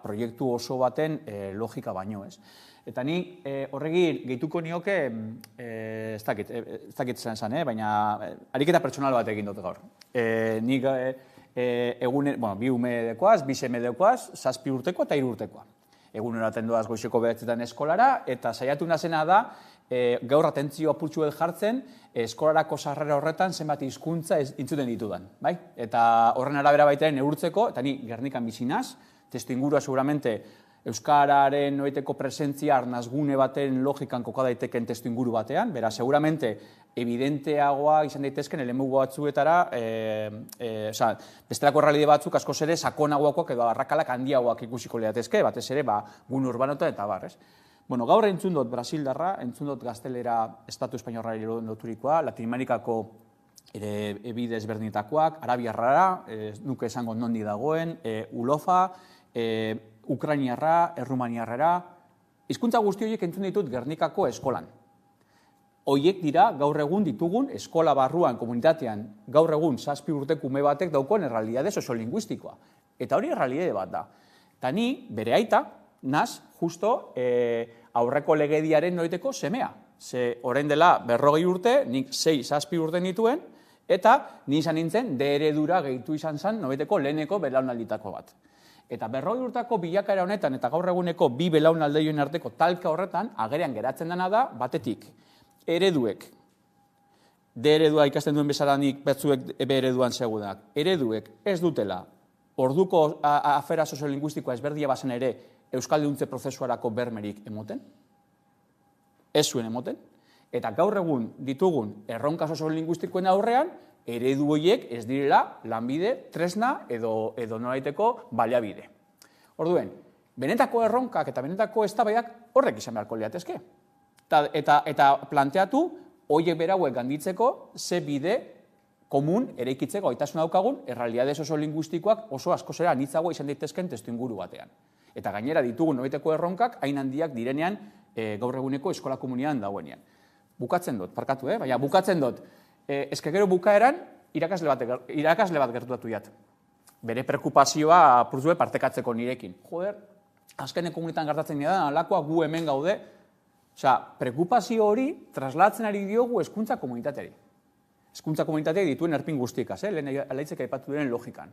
proiektu oso baten logika baino, ez? Eta ni horregi gehituko nioke, ez dakit zen, baina ariketa pertsonal bat egin dut gaur. Nik bi ume dekoaz, bi seme dekoaz, 7 urteko eta 3 urtekoa. Eguneratzen doaz goizeko 9 eskolara, eta saiatu nazena da, gaur atentzio apurtxu jartzen, eskolarako sarrera horretan zenbat hizkuntza entzuten ditudan. Eta horren arabera baita neurtzeko, eta ni Gernikan bizinaz, testuingurua seguramente euskararen noiteko presentzia arnazgune baten logikan koka daiteken testuinguru batean, bera seguramente evidenteagoa izan daitezken elemugu batzuetara, bestelako errealide batzuk askoz ere sakonagoakoak edo arrakalak handiagoak ikusiko lehatezke, batez ere gun urbanotan eta bar, ez? Bueno, gaur entzun dut Brasildarra, entzun dut gaztelera Estatu Espainiarrari loturikoa, Latinoamerikako ebide ezberdinetakoak, arabiarrara, nuke esango nondi dagoen, ulofa, ukrainiarra, errumaniarrera, hizkuntza guzti horiek entzun ditut Gernikako eskolan. Hoiek dira gaur egun ditugun eskola barruan, komunitatean, gaur egun 7 urteko ume batek daukon errealitate soziolinguistikoa. Eta hori errealitate bat da. Eta ni, bere aita, naz, justo aurreko legediaren noiteko semea. Ze orain dela 40 urte, nik 6-7 urte nituen, eta ni izan nintzen D eredura gehitu izan zen noiteko leheneko belaunalditako bat. Eta 40 urtako bilakaera honetan eta gaur eguneko bi belaunaldeioen arteko talka horretan, agerian geratzen dena da, batetik, ereduek, D eredua ikasten duen bezala nik batzuek B ereduan segudak, ereduek ez dutela, orduko afera soziolinguistikoa ezberdia bazen ere, euskalduntze prozesuarako bermerik emoten, ez zuen emoten, eta gaur egun ditugun erronka soziolinguistikoen aurrean, eredu horiek ez direla lanbide, tresna edo nolaiteko baliabide. Orduen, benetako erronkak eta benetako eztabaidak horrek izan beharko liatezke. Eta planteatu, horiek berauek ganditzeko, ze bide komun eraikitzeko gaitasuna daukagun, errealitate soziolinguistikoak oso askoz ere anitzagoa izan daitezken testuinguru batean. Eta gainera ditugun noiteko erronkak hain handiak direnean gaur eguneko eskola komunitatean dagoenean. Bukatzen dut, parkatu, baina bukatzen dut. Gero bukaeran irakasle bat gertutatu jat. Bere preokupazioa apurtzue partekatzeko nirekin. Joder, azkenen komunitatean gertatzen da, alakoa gu hemen gaude. Osea, preokupazio hori traslatzen ari diogu hezkuntza komunitateari. Hezkuntza komunitateak dituen erpin guztikaz, lehen alaitzek aipatu diren logikan.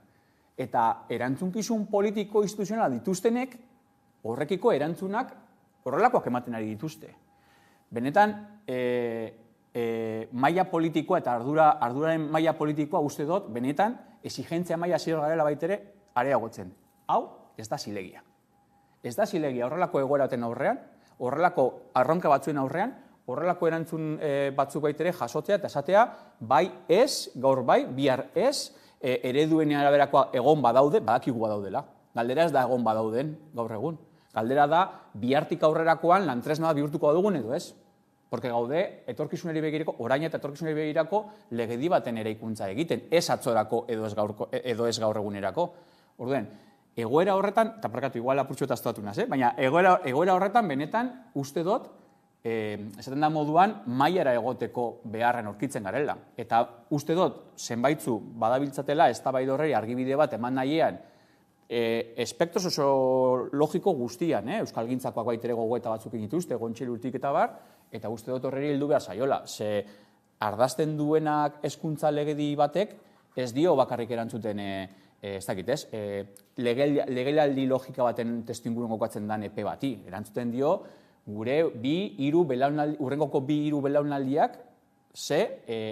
Eta erantzunkizun politiko instituzionala dituztenek, horrekiko erantzunak horrelakoak ematen ari dituzte. Benetan, maila politikoa eta arduraren maila politikoa uste dut, benetan, exigentzia maila zirra garela baitere areagotzen. Hau, ez da zilegia. Ez da zilegia horrelako egoeraten aurrean, horrelako arronka batzuen aurrean, horrelako erantzun batzuk baitere jasotzea eta esatea, bai ez, gaur bai, bihar ez, ereduen araberakoa egon badaude, badakigu badaudela. Galdera ez da egon badauden gaur egun. Galdera da, bihartik aurrerakoan lantresna bihurtuko dugun edo ez. Porque gaude, etorkizunari begirako, orain eta etorkizunari begirako legedi baten eraikuntza egiten, ez atzorako edo ez gaur egunerako. Orduen, egoera horretan, eta parkatu igual apurtxo eta aztuatu naz, baina egoera horretan benetan uste dut, esaten da moduan, mailara egoteko beharren aurkitzen garela. Eta uste dut, zenbaitzu badabiltzatela, ez da baidorrei argibide bat eman nahiean, espektro sozologiko guztian, euskalgintzakoak baitere gogoeta batzuk dituzte, gontxelurtik eta bar, eta uste dut horreri heldu behar zaiola. Ze ardazten duenak hezkuntza legedi batek, ez dio bakarrik erantzuten, ez dakit ez, legelaldi logika baten testuingurun kokatzen dan epe bati. Erantzuten dio, gure urrengoko 2-3 belaunaldiak, ze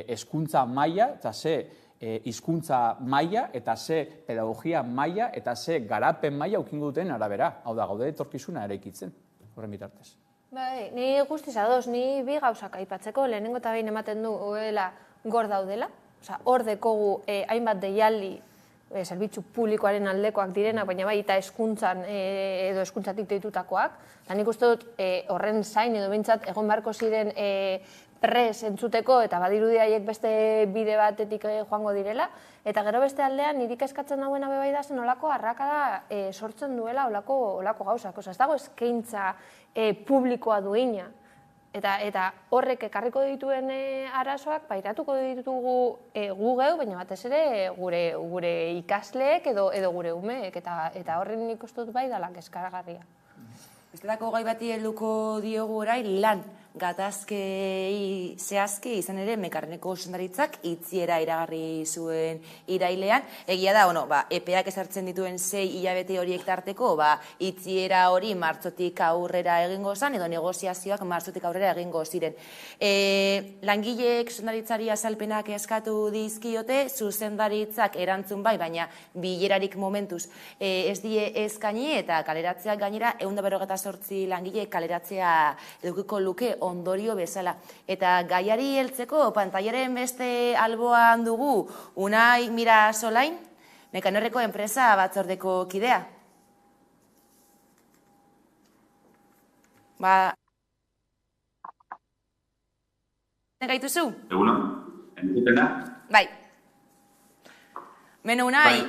hezkuntza maila eta ze hizkuntza maila eta ze pedagogia maila eta ze garapen maila ukingo duten arabera. Hau da, gaude etorkizuna eraikitzen, horren bitartez. Bai, ni guztiz ados, ni bi gauzak aipatzeko, lehenengo eta behin ematen duela gor daudela, hor dekogu hainbat deialdi zerbitzu publikoaren aldekoak direnak, baina bai eta hezkuntzan edo hezkuntzatik deitutakoak. Eta nik uste dut horren zain edo behintzat egon beharko ziren pres entzuteko eta badirudia haiek beste bide batetik joango direla. Eta gero beste aldean nirik eskatzen dauena bebai da zen olako arrakada sortzen duela olako gauzak. Ez dago eskaintza publikoa duina. Eta horrek ekarriko dituen arazoak pairatuko ditugu gu geu, baina batez ere gure ikasleek edo gure umeek, eta horren nik uste dut bai dela kezkagarria. Bestelako gai bati helduko diogu orain lan gatazkei zehazki izan ere Mekaniko zuzendaritzak itziera iragarri zuen irailean. Egia da, epeak ezartzen dituen 6 hilabete horiek tarteko, itziera hori martxotik aurrera egingo zen, edo negoziazioak martxotik aurrera egingo ziren. Langileek zuzendaritzari azalpenak eskatu dizkiote, zuzendaritzak erantzun bai, baina bilerarik momentuz ez die eskaini eta kaleratzeak gainera 158 langile kaleratzea edukiko luke ondorio bezala. Eta gaiari heltzeko pantailaren beste alboan dugu Unai Mirasolain, Mekanerreko enpresa batzordeko kidea. Gaituzu? Egunon, entzutena? Bai. Beno, Unai,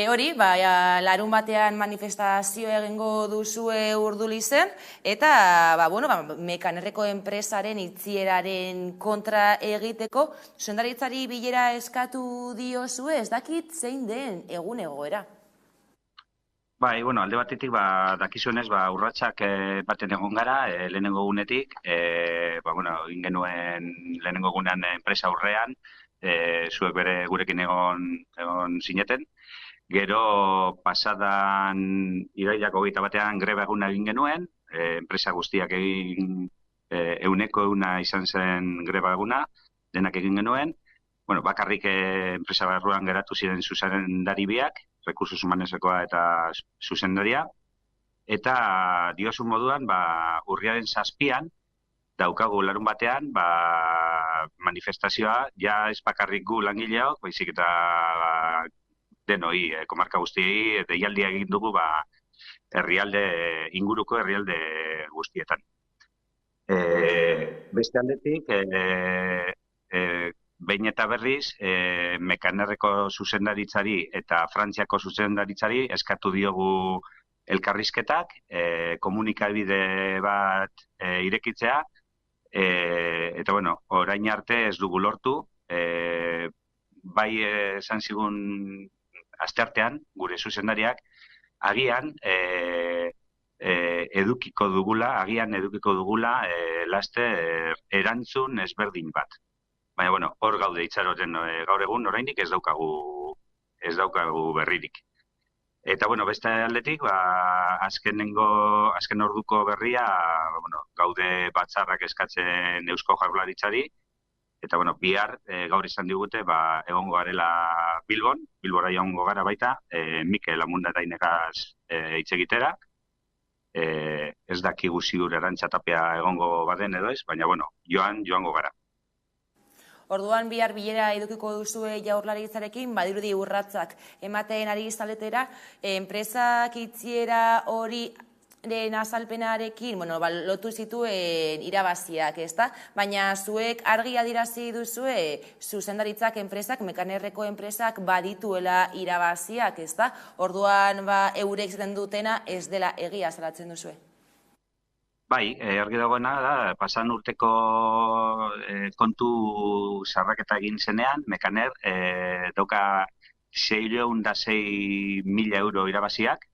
hori, larun batean manifestazio egingo duzue Urdulizen, eta Mekanerreko enpresaren itzieraren kontra egiteko, zuzendaritzari bilera eskatu diozue, ez dakit zein den egun egoera? Bai, alde batetik dakizuenez urratsak baten egon gara, lehenengo egunetik, egin genuen lehenengo egunean enpresa aurrean, zuek bere gurekin egon zineten. Gero pasadan irailak 21 greba eguna egin genuen, enpresa guztiak egin 100% izan zen greba eguna, denak egin genuen. Bakarrik enpresa barruan geratu ziren zuzendari biak, Recursos Humanesekoa eta zuzendaria. Eta diozun moduan, urriaren 7an, daukagu larun batean, manifestazioa, ja ez bakarrik gu langileok, baizik eta denoi, komarka guztiei, deialdia egin dugu inguruko herrialde guztietan. Beste aldetik, behin eta berriz, Mekanerreko zuzendaritzari eta Frantziako zuzendaritzari eskatu diogu elkarrizketak, komunikabide bat irekitzea, eta orain arte ez dugu lortu, bai esan zigun asteartean, gure zuzendariak, agian edukiko dugula laster erantzun ezberdin bat. Baina, hor gaude itxaroten gaur egun, oraindik ez daukagu berririk. Eta, beste aldetik, azken orduko berria, gaude batzarrak eskatzen Eusko Jaurlaritzari, eta, bihar gaur izan digute, egongo garela Bilbora egongo gara baita, Mikel Amunda eta Inegaz hitz egitera. Ez dakigu ziur Arantxa Tapia egongo baden edo ez, baina, joango gara. Orduan bihar bilera edukiko duzue Jaurlaritzarekin, badirudi urratsak ematen ari izaletera, enpresak itziera hori azalpenarekin, lotu zituen irabaziak, ezta? Baina zuek argi adierazi duzue zuzendaritzak enpresak, Mekanerreko enpresak badituela irabaziak, ezta? Orduan eurek zaten dutena ez dela egia salatzen duzue. Bai, argi dagoena da, pasan urteko kontu sarraketa egin zenean, Mekaner dauka 606.000 euro irabaziak,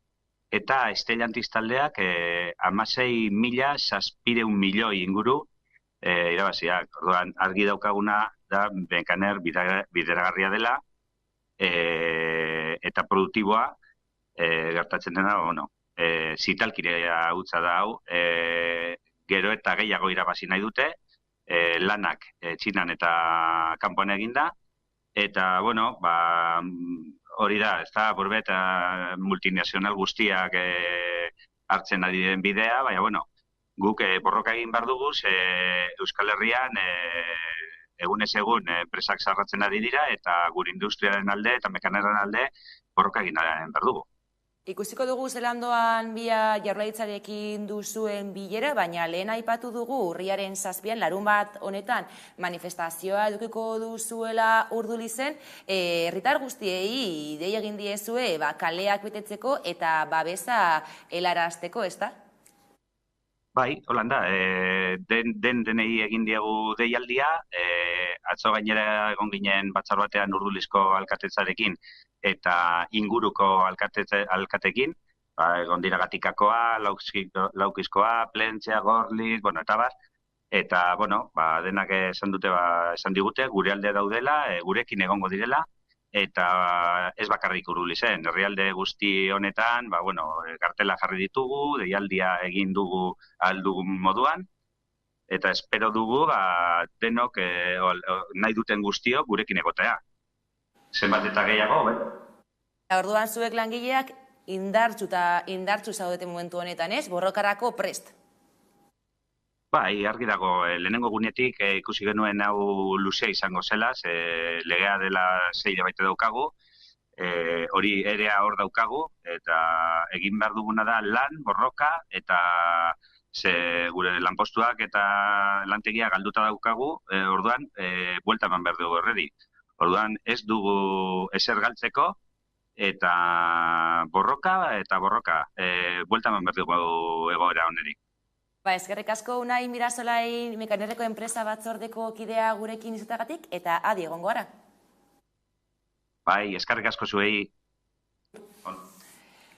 eta Stellantis taldeak 16.700 milioi inguru irabaziak. Orduan, argi daukaguna da Mekaner bideragarria dela, eta produktiboa gertatzen dena, zitalkirea hutsa da hau, gero eta gehiago irabazi nahi dute, lanak Txinan eta kanpoan eginda, eta, hori da, ez da, borbet multinazional guztiak hartzen ari den bidea, baina, guk borroka egin behar dugu, Euskal Herrian egunez egun enpresak zarratzen ari dira, eta gure industriaren alde eta Mekanerren alde borroka egin behar dugu. Ikusiko dugu zelandoan bia Jaurlaritzarekin duzuen bilera, baina lehen aipatu dugu urriaren 7an, larun bat honetan manifestazioa edukiko duzuela Urdulizen, herritar guztiei dei egin diezue kaleak betetzeko eta babesa helarazteko, ezta? Bai, holanda, denei egin diegu deialdia, atzo gainera egon ginen batzar batean Urdulizko alkatetzarekin eta inguruko alkatekin, egon dira Gatikakoa, Laukizkoa, Plentzia, Gorliz, eta bar, eta, denak esan digute, gure aldea daudela, gurekin egongo direla, eta ez bakarrik Urdulizen, herrialde guzti honetan, kartela jarri ditugu, deialdia egin dugu aldugun moduan, eta espero dugu denok nahi duten guztio gurekin egotea. Zenbat eta gehiago, Orduan zuek langileak indartsu zaudete momentu honetan, ez? Borrokarako prest. Bai, argi dago, lehenengo gunetik ikusi genuen hau luzea izango zela, legea dela 6 baita daukagu, hori erea hor daukagu, eta egin behar duguna da lan, borroka, eta gure lanpostuak eta lantegia galduta daukagu, orduan, buelta eman behar dugu horreri. Orduan, ez dugu ezer galtzeko, eta borroka, buelta eman behar dugu egoera honeri. Eskerrik asko Unai Mirasolai Mekanerreko enpresa batzordeko kidea gurekin izatagatik, eta adi egongo gara. Bai, eskerrik asko zuei.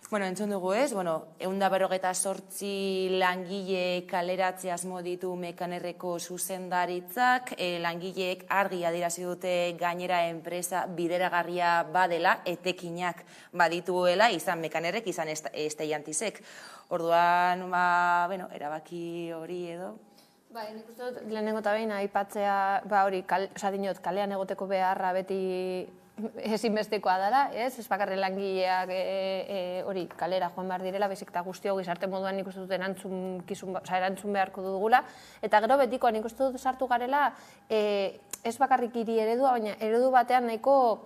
Entzun dugu ez, 158 langile kaleratzea asmo ditu Mekanerreko zuzendaritzak, langileek argi adierazi dute gainera enpresa bideragarria badela, etekinak badituela, izan Mekanerrek, izan Stellantisek. Orduan, erabaki hori edo? Bai, nik uste dut, lehenengo eta behin aipatzea, hori, dinot, kalean egoteko beharra beti ezinbestekoa dela, ez bakarri langileak hori kalera joan behar direla, bezik eta guztio gizarte moduan nik uste dut erantzun beharko dugula, eta gero betikoa nik uste dut sartu garela, ez bakarrik hiri eredua, baina eredu batean nahiko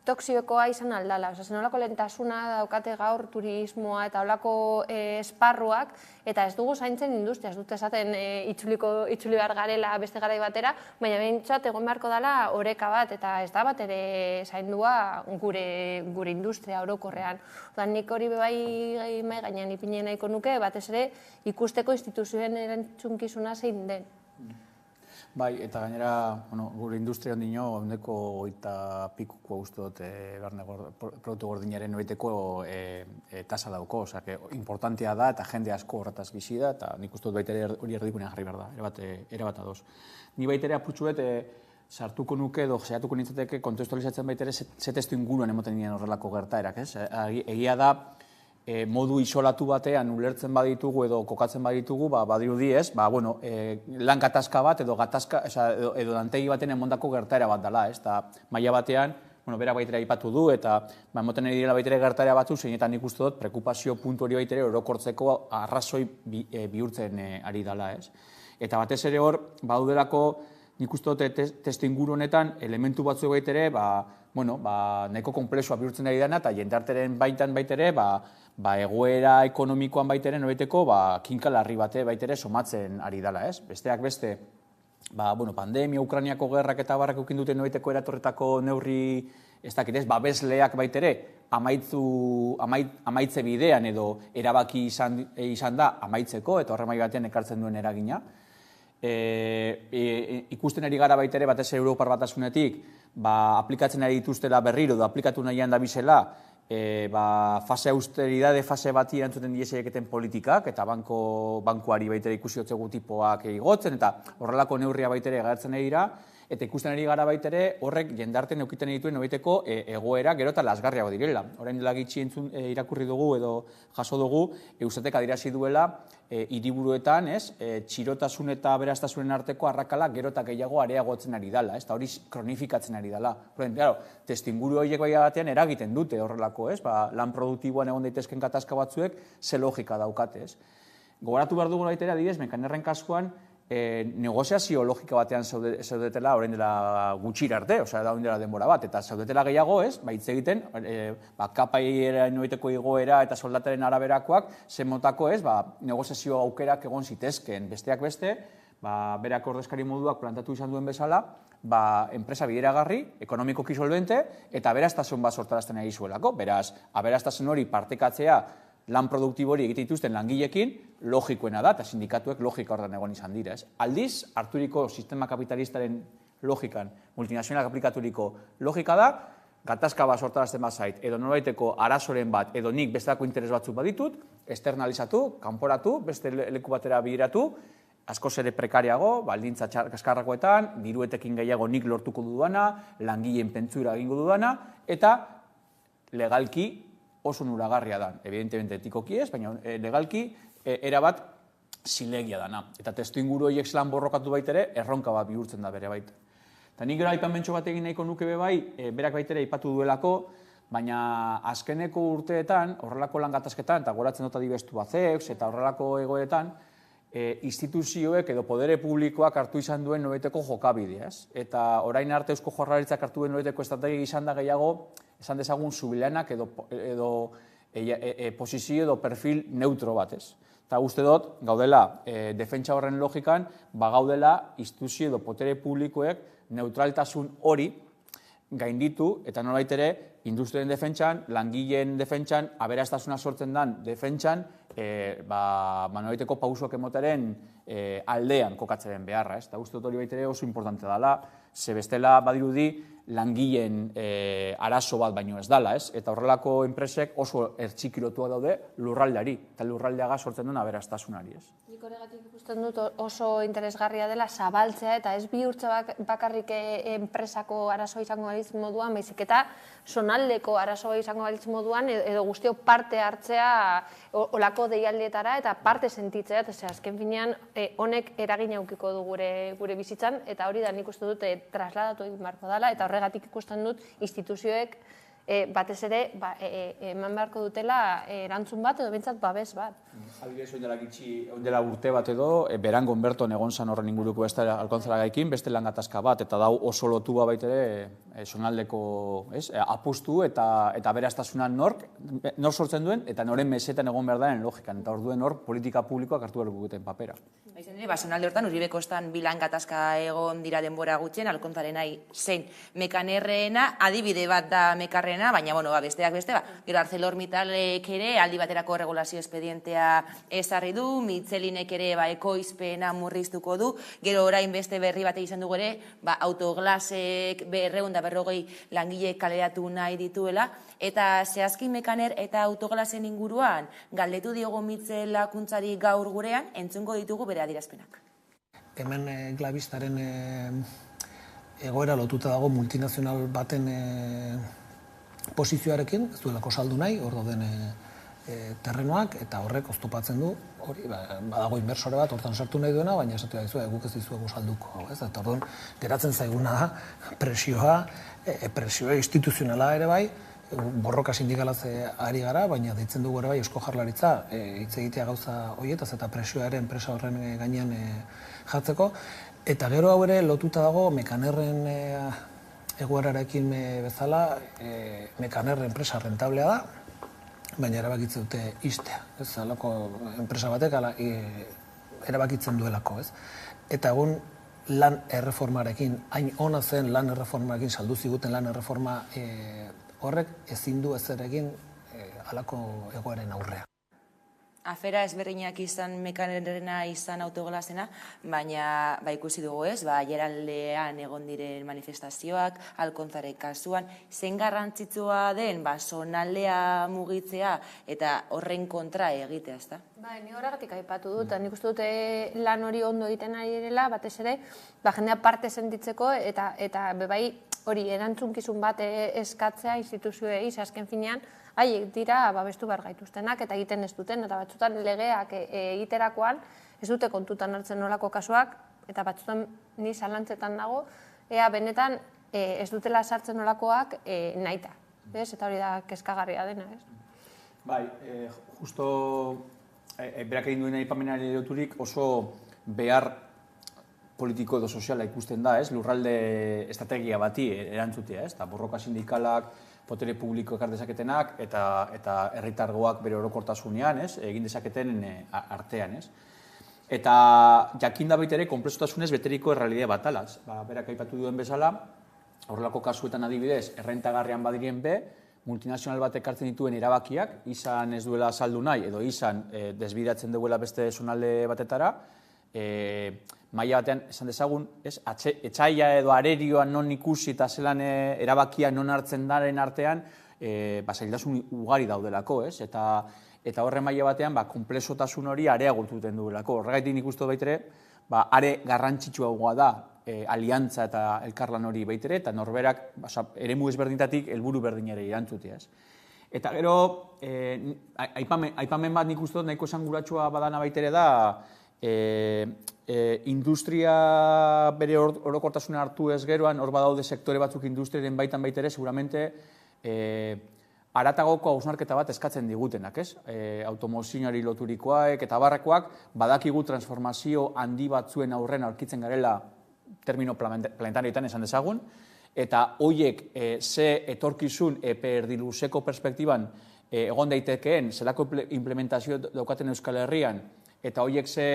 toxikoa izan aldala. Zenolako lehentasuna daukate gaur turismoa eta olako esparruak, eta ez dugu zaintzen industria, ez dut esaten itzuli behar garela beste garai batera, baina behintzat egon beharko dela oreka bat, eta ez da bat ere zaindua gure industria orokorrean. Nik hori bai gainean ipinen nahiko nuke, batez ere ikusteko instituzioen erantzunkizuna zein den. Bai, eta gainera, gure industria ondino, ondeko 20 pikuko uste dut produktu gordinaren noiteko tasa dauko, importantea da eta jende asko horretaz bizi da, eta nik uste dut baita hori erdikunean jarri behar da, ere bat adoz. Ni baita ere apurtxu bet, sartuko nuke edo saiatuko nintzateke kontestualizatzen baita ere ze testu inguruan emoten nien horrelako gertaerak, ez? Egia da, modu isolatu batean ulertzen baditugu edo kokatzen baditugu, badirudi ez, lan gatazka bat edo dantegi baten emondako gertaera bat dela, ez? Eta maila batean, bera baitera aipatu du, eta emoten ari direla baitera gertaera batzu, zeinetan nik uste dut, preokupazio puntu hori baitera orokortzeko arrazoi bihurtzen ari dela, ez? Eta batez ere hor, badudelako, nik uste dut testu inguru honetan, elementu batzu baitere, nahiko komplexua bihurtzen ari dena, eta jendarteren baitere, egoera ekonomikoan baitere, noreteko, kinka larri bate baitere somatzen ari dela, ez? Besteak beste, pandemia, Ukrainiako gerrak eta barrak eukin duten noreteko eratorretako neurri, ez dakit ez, babesleak baitere, amaitze bidean edo erabaki izan da amaitzeko, eta horremai batean ekartzen duen eragina. Ikusten ari gara baitere, batez Europar Batasunetik, aplikatzen ari dituztela berriro, aplikatu nahian da bizela, fase austeridade, fase bati erantzuten dieseieketen politikak, eta bankuari baitere ikusi hotzegu tipoak igotzen, eta horrelako neurria baitere agertzen ari dira, eta ikusten ari gara baitere horrek jendarten eukiten dituen nobeiteko egoera gero eta lasgarriago direla. Orain dela gitxi irakurri dugu edo jaso dugu, Eustatek adierazi duela hiriburuetan, txirotasun eta aberastasunen arteko arrakala gero eta gehiago areagotzen ari dela, eta hori kronifikatzen ari dela. Testuinguru horiek bai batean eragiten dute horrelako, lan produktiboan egon daitezken gatazka batzuek ze logika daukate. Gogoratu behar dugu baitere adibidez, Mekanerren kasuan, negoziazio logika batean zaudetela orain dela gutxira arte, da orain dela denbora bat, eta zaudetela gehiago, hitz egiten, kapaiera noiteko igoera eta soldataren araberakoak, zen motako negoziazio aukerak egon zitezken, besteak beste, berak ordezkari moduak plantatu izan duen bezala, enpresa bideragarri, ekonomikoki solvente, eta aberastasuna bat sortarazten ari zuelako. Beraz, aberastasuna hori partekatzea lan produktibo hori egite dituzten langileekin, logikoena da, eta sindikatuek logika horretan egon izan dira. Aldiz, harturiko sistema kapitalistaren logikan, multinazionalak aplikaturiko logika da, gatazka bat sortarazten bazait, edo norbaiteko arazoren bat, edo nik bestelako interes batzuk baditut, externalizatu, kanporatu, beste leku batera bideratu, askoz ere prekariago, baldintza kaskarrakoetan, diruetekin gehiago nik lortuko dudana, langileen pentsura egingo dudana, eta legalki oso nuragarria da. Evidentemente etikoki ez, baina legalki erabat zilegia dana. Eta testu inguru horiek zelan borrokatu baitere, erronka bat bihurtzen da bere baita. Eta nik gero aipamentxo bat egin nahiko nuke bai, berak baitere aipatu duelako, baina azkeneko urteetan, horrelako lan gatazketan, eta goratzen dut adibestu batzeuks, eta horrelako egoeretan, instituzioek edo podere publikoak hartu izan duen noreteko jokabidea. Eta orain arte Eusko Jaurlaritzak hartu duen noreteko estrategia izan da gehiago, esan dezagun zubilanak edo posizio edo perfil neutro bat. Eta uste dut, gaudela, defentsa horren logikan, gaudela instituzio edo potere publikoek neutraltasun hori gainditu, eta nolabait ere, industrien defentsan, langileen defentsan, aberastasuna sortzen den defentsan, nolabaiteko pausoak emotaren aldean kokatzaren beharra. Eta uste dut hori baitere oso importante dela, ze bestela badirudi langileen arazo bat baino ez dela, eta horrelako enpresek oso ertxikirotua daude lurraldeari, eta lurraldeaga sortzen duen aberastasunari. Nik horregatik ikusten dut oso interesgarria dela zabaltzea, eta ez bihurtza bakarrik enpresako arazoa izango balitz moduan, baizik eta zonaldeko arazoa izango balitz moduan, edo guztio parte hartzea olako deialdietara, eta parte sentitzea, eta azken finean honek eragina aukiko du gure bizitzan, eta hori da nik uste dut trasladatu egin beharko dela, eta horregatik ikusten dut instituzioek batez ere eman beharko dutela erantzun bat edo bentsat babes bat. Adibidez, oindela urte bat edo, Berangon Berton egon zan horren inguruko beste alkontzaragaikin, beste lan gatazka bat, eta dau oso lotua baitere zonaldeko apustu eta aberastasunan nork sortzen duen, eta noren mesetan egon behar daren logikan, eta orduen hor politika publikoak hartu behar duten papera. Baizen ere, zonalde hortan, Uribekostan bilan gatazka egon dira denbora gutxien, alkontzaren nahi zein mekanerreena, adibide bat da mekarrena, baina, besteak beste, gero ArcelorMittalek ere aldi baterako regulazio espedientea ezarri du, Michelinek ere ekoizpena murriztuko du, gero orain beste berri bate izan dugu ere, Autoglasek 250 langile kaleratu nahi dituela, eta zehazki mekaner eta Autoglasen inguruan galdetu diogo Michel lakuntzari gaur gurean, entzungo ditugu bere adierazpenak. Hemen Glavistaren egoera lotuta dago multinazional baten posizioarekin, ez duelako saldu nahi, hor dauden terrenoak, eta horrek oztopatzen du, hori, badago inversore bat, hortan sartu nahi duena, baina esatu da guk ez dizuegu salduko. Eta orduan, geratzen zaiguna da, presioa instituzionala ere bai, borroka sindikalaz ari gara, baina deitzen dugu ere bai Eusko Jaurlaritza hitz egitea gauza horietaz eta presioa ere enpresa horren gainean jartzeko. Eta gero hau ere lotuta dago mekanerren egoerarekin bezala, mekaner enpresa rentablea da, baina erabakitzen dute istea. Ez alako enpresa batek erabakitzen duelako. Eta egun lan erreformarekin, hain ona zen lan erreformarekin, saldu ziguten lan erreforma horrek ezin du ezer egin halako egoeren aurrea. Afera ezberdinak izan mekanerrena izan Autoglasena, baina ikusi dugu Aiaraldean egon diren manifestazioak, Alkontzaren kasuan, zein garrantzitsua den zonaldea mugitzea eta horren kontra egitea, ezta? Ni horregatik aipatu dut, nik uste dut lan hori ondo egiten ari direla, batez ere, jendea parte sentitzeko eta bebai hori erantzunkizun bat eskatzea instituzioei, azken finean, haiek dira babestu behar gaituztenak eta egiten ez duten, eta batzutan legeak egiterakoan ez dute kontutan hartzen nolako kasuak, eta batzutan ni zalantzetan dago, ea benetan ez dutela sartzen nolakoak nahita. Eta hori da kezkagarria dena, ez? Bai, justo berak egin duen aipamenari loturik oso behar politiko edo soziala ikusten da, lurralde estrategia bati erantzutea, eta borroka sindikalak, potere publiko ekar dezaketenak eta herritargoak bere orokortasunean, egin dezaketen artean. Eta jakin da baita ere, konplexutasunez beteriko errealidea bat alaz. Berak aipatu duen bezala, horrelako kasuetan adibidez, errentagarrian badirien be, multinazional batek hartzen dituen erabakiak, izan ez duela saldu nahi, edo izan desbidatzen duela beste zonalde batetara, maila batean, esan dezagun, etxaila edo arerioan non ikusi eta zelan erabakia non hartzen daren artean, zailtasun ugari daudelako, ez? Eta horren maila batean, konplexotasun hori areagotuten duelako. Horregaitik nik uste baitere, are garrantzitsuagoa da aliantza eta elkarlan hori baitere, eta norberak eremu ezberdinetatik helburu berdinare irantzutea, ez? Eta gero, aipamen bat nik uste dut nahiko esanguratsua badana baitere da, industria bere orokortasuna hartu ez geroan, hor badaude sektore batzuk industriaren baitan baitere, seguramente haratagoko hausnarketa bat eskatzen digutenak, ez? Automozioari loturikoak eta barrakoak, badakigu transformazio handi batzuen aurren aurkitzen garela termino planetarioetan esan dezagun, eta hoiek ze etorkizun erdiluzeko perspektiban egon daitekeen, zelako implementazio daukaten Euskal Herrian, eta hoiek ze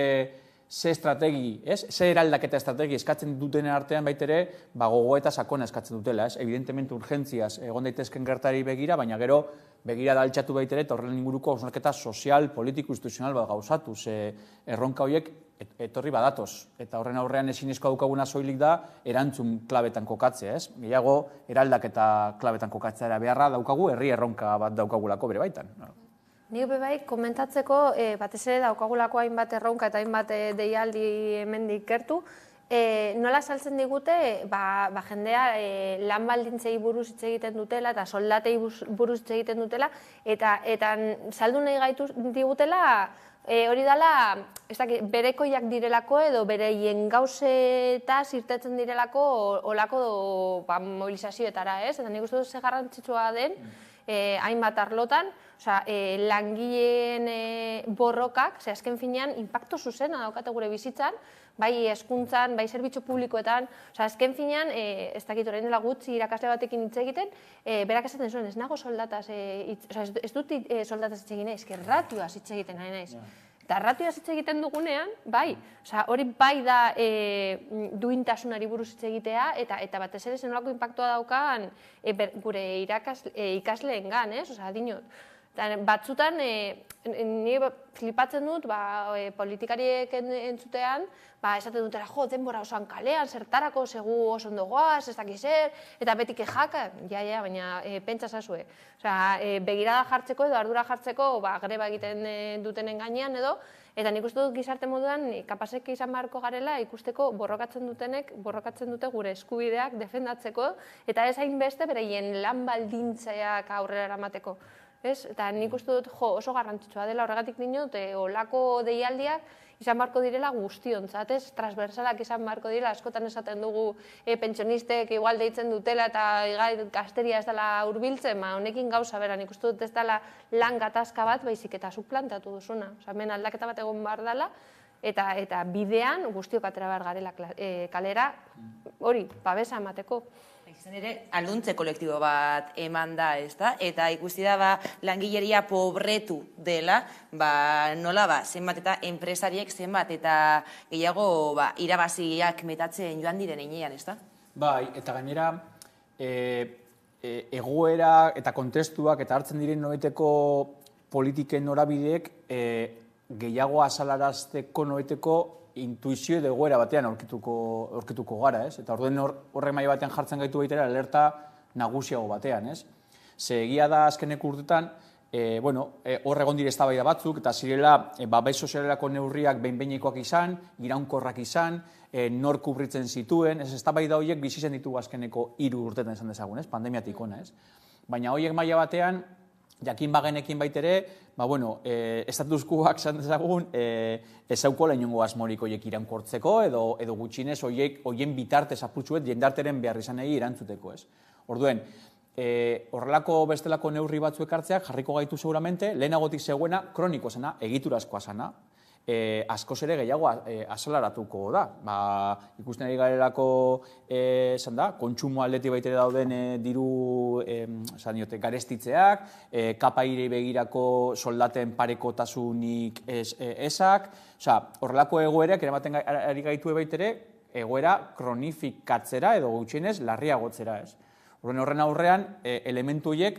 estrategi, ze eraldaketa estrategi eskatzen duten artean baitere, gogo eta sakona eskatzen dutela, ez? Evidentemente urgentziaz egon daitezken gertari begira, baina gero begira da altxatu baitere, eta horren inguruko hausnarketa sozial, politiko, instituzional bat gauzatu, ze erronka horiek etorri badatoz, eta horren aurrean ezinezkoa daukaguna soilik da erantzun klabetan kokatzea, ez? Gehiago eraldaketa klabetan kokatzea beharra daukagu, herri erronka bat daukagulako bere baitan. Nik bai komentatzeko, batez ere daukagulako hainbat erronka eta hainbat deialdi hemendik gertu, nola saltzen digute, jendea lan baldintzei buruz hitz egiten dutela eta soldatei buruz hitz egiten dutela, eta saldu nahi gaitu digutela, hori dela, berekoiak direlako edo bereien gauzetaz irtetzen direlako olako mobilizazioetara, ez? Eta nik uste dut ze garrantzitsua den, hainbat arlotan, langileen borrokak, azken finean, inpaktu zuzena daukate gure bizitzan, bai hezkuntzan, bai zerbitzu publikoetan, azken finean, ez dakit orain dela gutxi irakasle batekin hitz egiten, berak esaten zuen, ez nago soldataz, ez dut soldataz hitz egin naiz, ratioaz hitz egiten nahi naiz. Eta ratioaz hitz egiten dugunean, bai, hori bai da duintasunari buruz hitz egitea, eta batez ere zenolako inpaktua daukan gure ikasleengan, ez? Dinot. Batzutan, ni flipatzen dut, politikariek entzutean, esaten dutela, denbora osoan kalean, zertarako, segu oso ondo goaz, ez dakiz zer, eta beti kejaka, baina pentsa zazue. Begirada jartzeko edo ardura jartzeko, greba egiten dutenen gainean edo, eta nik uste dut gizarte moduan, kapazek izan beharko garela, ikusteko borrokatzen dute gure eskubideak defendatzeko, eta ez hainbeste bereien lan baldintzeak aurrera eramateko. Eta nik uste dut oso garrantzitsua dela, horregatik dinot, olako deialdiak izan beharko direla guztiontzat, transversalak izan beharko direla, askotan esaten dugu pentsionistek igual deitzen dutela eta gazteria ez dela hurbiltzen, honekin gauza bera, nik uste dut ez dela lan gatazka bat, baizik eta suplantatu duzuna. Hemen aldaketa bat egon behar dela, eta bidean guztiok atera behar garela kalera, hori, babesa emateko. Izan ere, alduntze kolektibo bat eman da, ez da? Eta ikusi da, langileria pobretu dela, nola, zenbat eta enpresariek zenbat eta gehiago irabaziak metatzen joan diren einean, ez da? Bai, eta gainera, egoera eta kontestuak eta hartzen diren noeteko politiken norabideek gehiago azalarazteko noeteko intuizio edo egoera batean aurkituko gara, ez? Eta orduen horrek maila batean jartzen gaitu baitera alerta nagusiago batean, ez? Ze egia da azkeneko urtetan, hor egon dire eztabaida batzuk, eta zirela babes sozialerako neurriak behin-behinekoak izan, iraunkorrak izan, nor kubritzen zituen, eztabaida horiek bizi zen ditugu azkeneko 3 urtetan esan dezagun, ez? Pandemiatik ona, ez? Baina horiek maila batean, jakin bagenekin baitere, status quoak esan dezagun, ez zaukola inongo asmorik horiek iraunkortzeko, edo gutxinez horien bitartez aputxuet jendarteren behar izanei erantzuteko, ez? Orduen, horrelako bestelako neurri batzuek hartzeak jarriko gaitu seguramente, lehenagotik zegoena kroniko zena, egiturazkoa zena, askoz ere gehiago azalaratuko da. Ikusten ari garelako kontsumo aldetik baitere dauden diru garestitzeak, kapairei begirako soldaten parekotasunik ezak, horrelako egoerak eramaten ari gaitu baitere egoera kronifikatzera edo gutxienez larriagotzera, ez? Horren aurrean, elementu horiek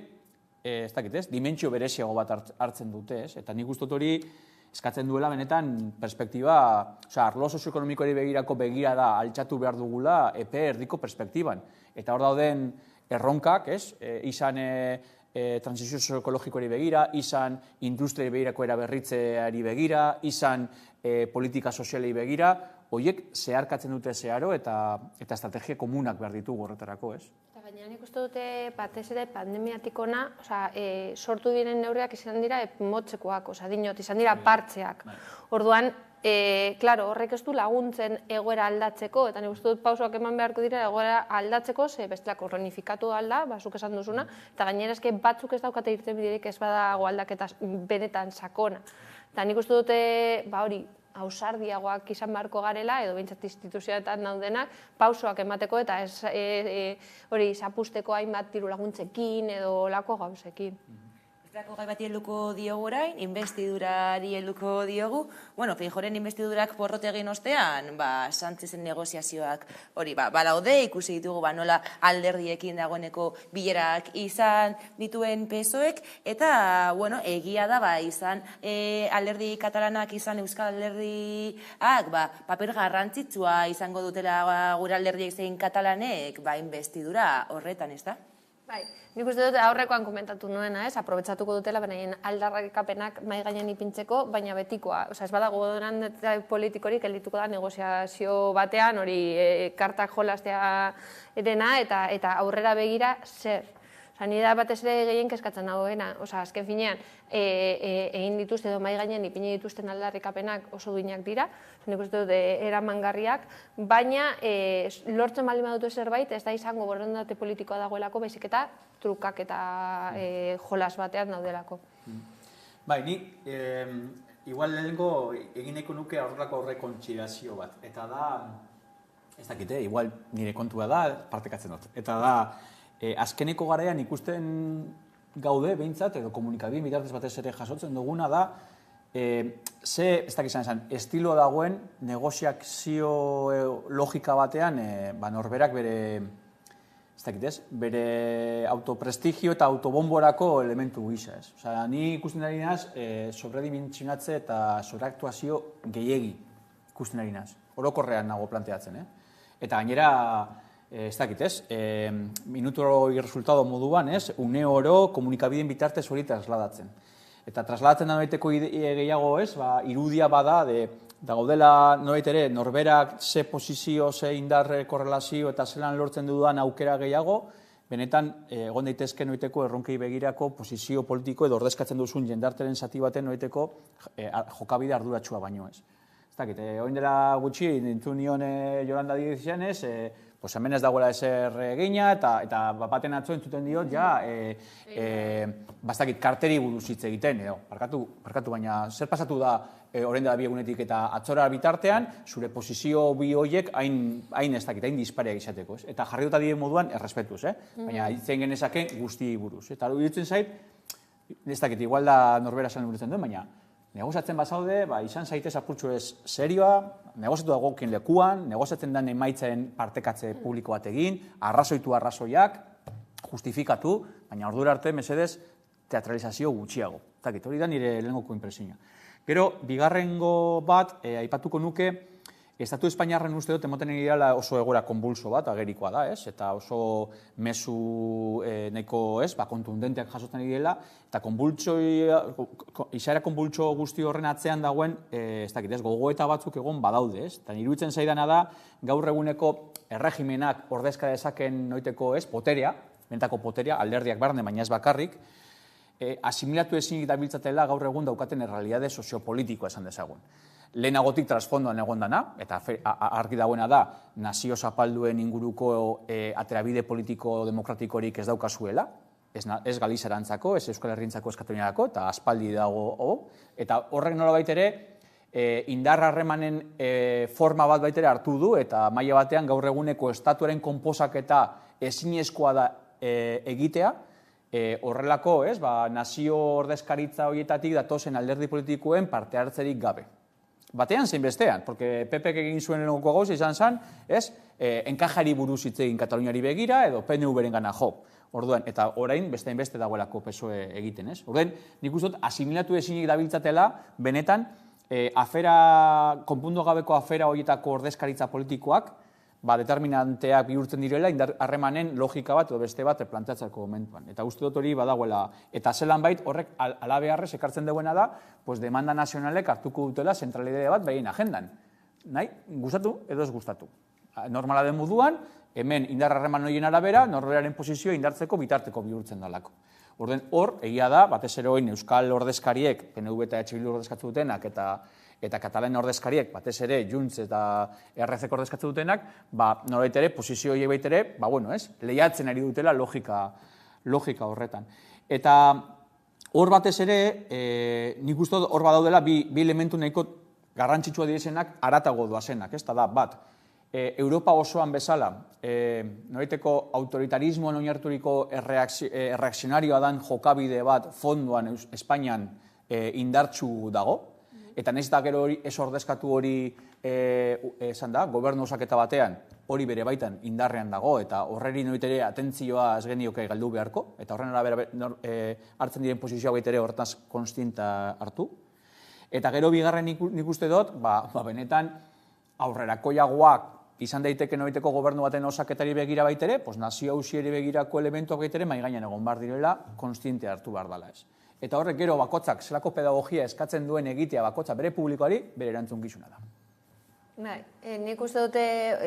ez dakit ez, dimentsio bereziago bat hartzen dute, ez? Eta nik uste dut hori eskatzen duela benetan perspektiba, arlo sozioekonomikoari begirako begirada altxatu behar dugula epe erdiko perspektiban. Eta hor dauden erronkak, ez? Izan transizio sozioekologikoari begira, izan industriari begirako eraberritzeari begira, izan politika sozialei begira, horiek zeharkatzen dute zeharo eta estrategia komunak behar ditugu horretarako, ez? Baina nik uste dute batez ere pandemiatik ona, sortu diren neurriak izan dira motzekoak, dinot, izan dira partzeak. Orduan, klaro, horrek ez du laguntzen egoera aldatzeko, eta nik uste dut pausoak eman beharko dira egoera aldatzeko, ze bestelako kronifikatu alda, zuk esan duzuna, eta gainera eske batzuk ez daukate irten biderik ez badago aldaketa benetan sakona. Eta nik uste dute, hori, ausardiagoak izan beharko garela, edo behintzat instituzioetan daudenak, pausoak emateko eta hori zapusteko hainbat diru laguntzekin edo lako gauzekin. Bestelako gai bati helduko diogu orain, investidurari helduko diogu. Feijóoren investidurak porrot egin ostean, Sánchezen negoziazioak hori balaude, ikusi ditugu nola alderdiekin dagoeneko bilerak izan dituen PSOEk, eta egia da izan alderdi katalanak izan euskal alderdiak paper garrantzitsua izango dutela gure alderdiek zein katalanek investidura horretan, ez da? Bai, nik uste dut aurrekoan komentatu nuena, aprobetsatuko dutela, baina aldarrikapenak mai gainean ipintzeko, baina betikoa. Ez badago borondate politikorik geldituko da negoziazio batean, hori kartak jolastea dena eta aurrera begira zer. Ni da batez ere gehien kezkatzen dagoena. Azken finean, egin dituzte edo mai gainean ipini dituzten aldarrikapenak oso duinak dira, nik uste dut eramangarriak, baina lortzen baldin badute zerbait, ez da izango borondate politikoa dagoelako, baizik eta trukak eta jolas batean daudelako. Bai, nik igual lehenko egin nahiko nuke horrelako rekontxiliazio bat. Eta da, ez dakite, igual nire kontua da, partekatzen dut. Eta da, azkeneko garaian ikusten gaude, behintzat, edo komunikabideen bitartez batez ere jasotzen duguna da, ez dakizan esan, estilo dagoen negoziazio logika batean, norberak bere, ez dakitez, bere autoprestigio eta autobomborako elementu gisa, ez. Ni ikusten ari naz, sobredimentsionatze eta sobreaktuazio gehiegi ikusten ari naz. Orokorrean nago planteatzen, Eta gainera, ez dakitez, minuturo resultado moduan, une oro komunikabideen bitartez hori trasladatzen. Eta trasladatzen da noiteko gehiago, irudia bada, da gaudela ere norberak ze posizio, ze indar korrelazio eta zelan lortzen dudan aukera gehiago, benetan egon daitezke noiteko erronkei begirako posizio politiko edo ordezkatzen duzun jendarteren zati baten noiteko jokabide arduratsua baino ez. Ez dakit, oin dela gutxi, nintu nion Yolanda Díez izanez, hemen ez dagoela ezer egina, eta baten atzo entzuten diot, bastakit, karteri buruz hitz egiten, barkatu, baina zer pasatu da orain dela bi egunetik eta atzora bitartean, zure posizio bi horiek hain ez dakit, hain dispareak izateko, eta jarri dut adibide moduan errespetuz, baina hitzen genezake guzti buruz. Eta hori ditzen zait, ez dakit, igual da norbera esan burutzen duen, baina negozatzen bazaude, izan zaitez apurtxo ez serioa, negozatu dagokin lekuan, negozatzen den emaitzen partekatze publiko bat egin, arrazoiak, justifikatu, baina ordura arte, mesedez, teatralizazio gutxiago. Takit, hori da nire lehengoko impresioa. Gero, bigarrengo bat, aipatuko nuke, Estatu Espainiarren uste dut emoten egiala oso egoera konbulso bat, agerikoa da, eta oso mezu nahiko kontundenteak jasotzen egiela, eta izaera konbultso guzti horren atzean dagoen, ez dakit, gogoeta batzuk egon badaude, eta iruditzen zaidana da, gaur eguneko erregimenak ordezka dezaken noiteko poterea, bentako poterea, alderdiak barne, baina ez bakarrik, asimilatu ezinik dabiltzatela gaur egun daukaten errealitate soziopolitikoa esan dezagun. Lehenagotik trasfondoan egon dana, eta argi dagoena da, nazio zapalduen inguruko aterabide politiko-demokratikorik ez daukazuela, ez Galizarantzako, ez Euskal Herrientzako, ez Kataluniarako, eta aspaldi dago, eta horrek nola baitere, indar harremanen forma bat baitere hartu du, eta maila batean gaur eguneko estatuaren konposaketa ezinezkoa da egitea, horrelako, nazio ordezkaritza horietatik datozen alderdi politikoen parte hartzerik gabe. Batean zein bestean, porque PPek egin zuen gauz izan zen, enkajari buruz hitz egin Kataluniari begira edo PNV-ren gana jo. Orduan, eta orain beste dagoelako PSOE egiten, ez? Orduan, nik uste dut asimilatu ezinik dabiltzatela, benetan, konpundu gabeko afera horietako ordezkaritza politikoak, determinanteak bihurtzen direla, harremanen logika bat edo beste bat planteatzeko momentuan. Eta uste dut hori badagoela. Eta zelan bait, horrek alabeharrez ekartzen duena da, demanda nazionalek hartuko dutela zentralidade bat behien agendan. Nahi, gustatu edo ez gustatu. Normala den moduan, hemen indar harreman horien arabera, norberaren posizioa indartzeko bitarteko bihurtzen dalako. Orden hor, egia da, batez ere oin Euskal ordezkariek, PNV eta EH Bildu ordezkatu dutenak, eta Katalanen ordezkariek, batez ere, Junts eta ERC ordezkatu dutenak, norbait ere, posizio horiek bait ere, lehiatzen ari dutela logika horretan. Eta hor batez ere, nik uste hor badaudela bi elementu nahiko garrantzitsua direzenak aratago doazenak, ez da bat, Europa osoan bezala, noraiteko autoritarismoan oinarturiko erreakzionarioa dan jokabide bat fonduan Espainian indartsu dago, eta nahiz eta gero ez ordezkatu hori esan da, gobernu osaketa batean hori bere baitan indarrean dago, eta horreri noitere atentzioa ez genioke galdu beharko, eta horren arabera hartzen diren posizioa baitere horretaz konstienta hartu. Eta gero bigarren nik uste dut, benetan aurrerakoiagoak izan daiteke noiteko gobernu baten osaketari begira baitere, nazio hausieri begirako elementuak baitere mai gainean egon bar direla konstiente hartu behar dela ez. Eta horrek gero bakotzak zelako pedagogia eskatzen duen egitea bakotza bere publikoari bere erantzukizuna da. Nik uste dute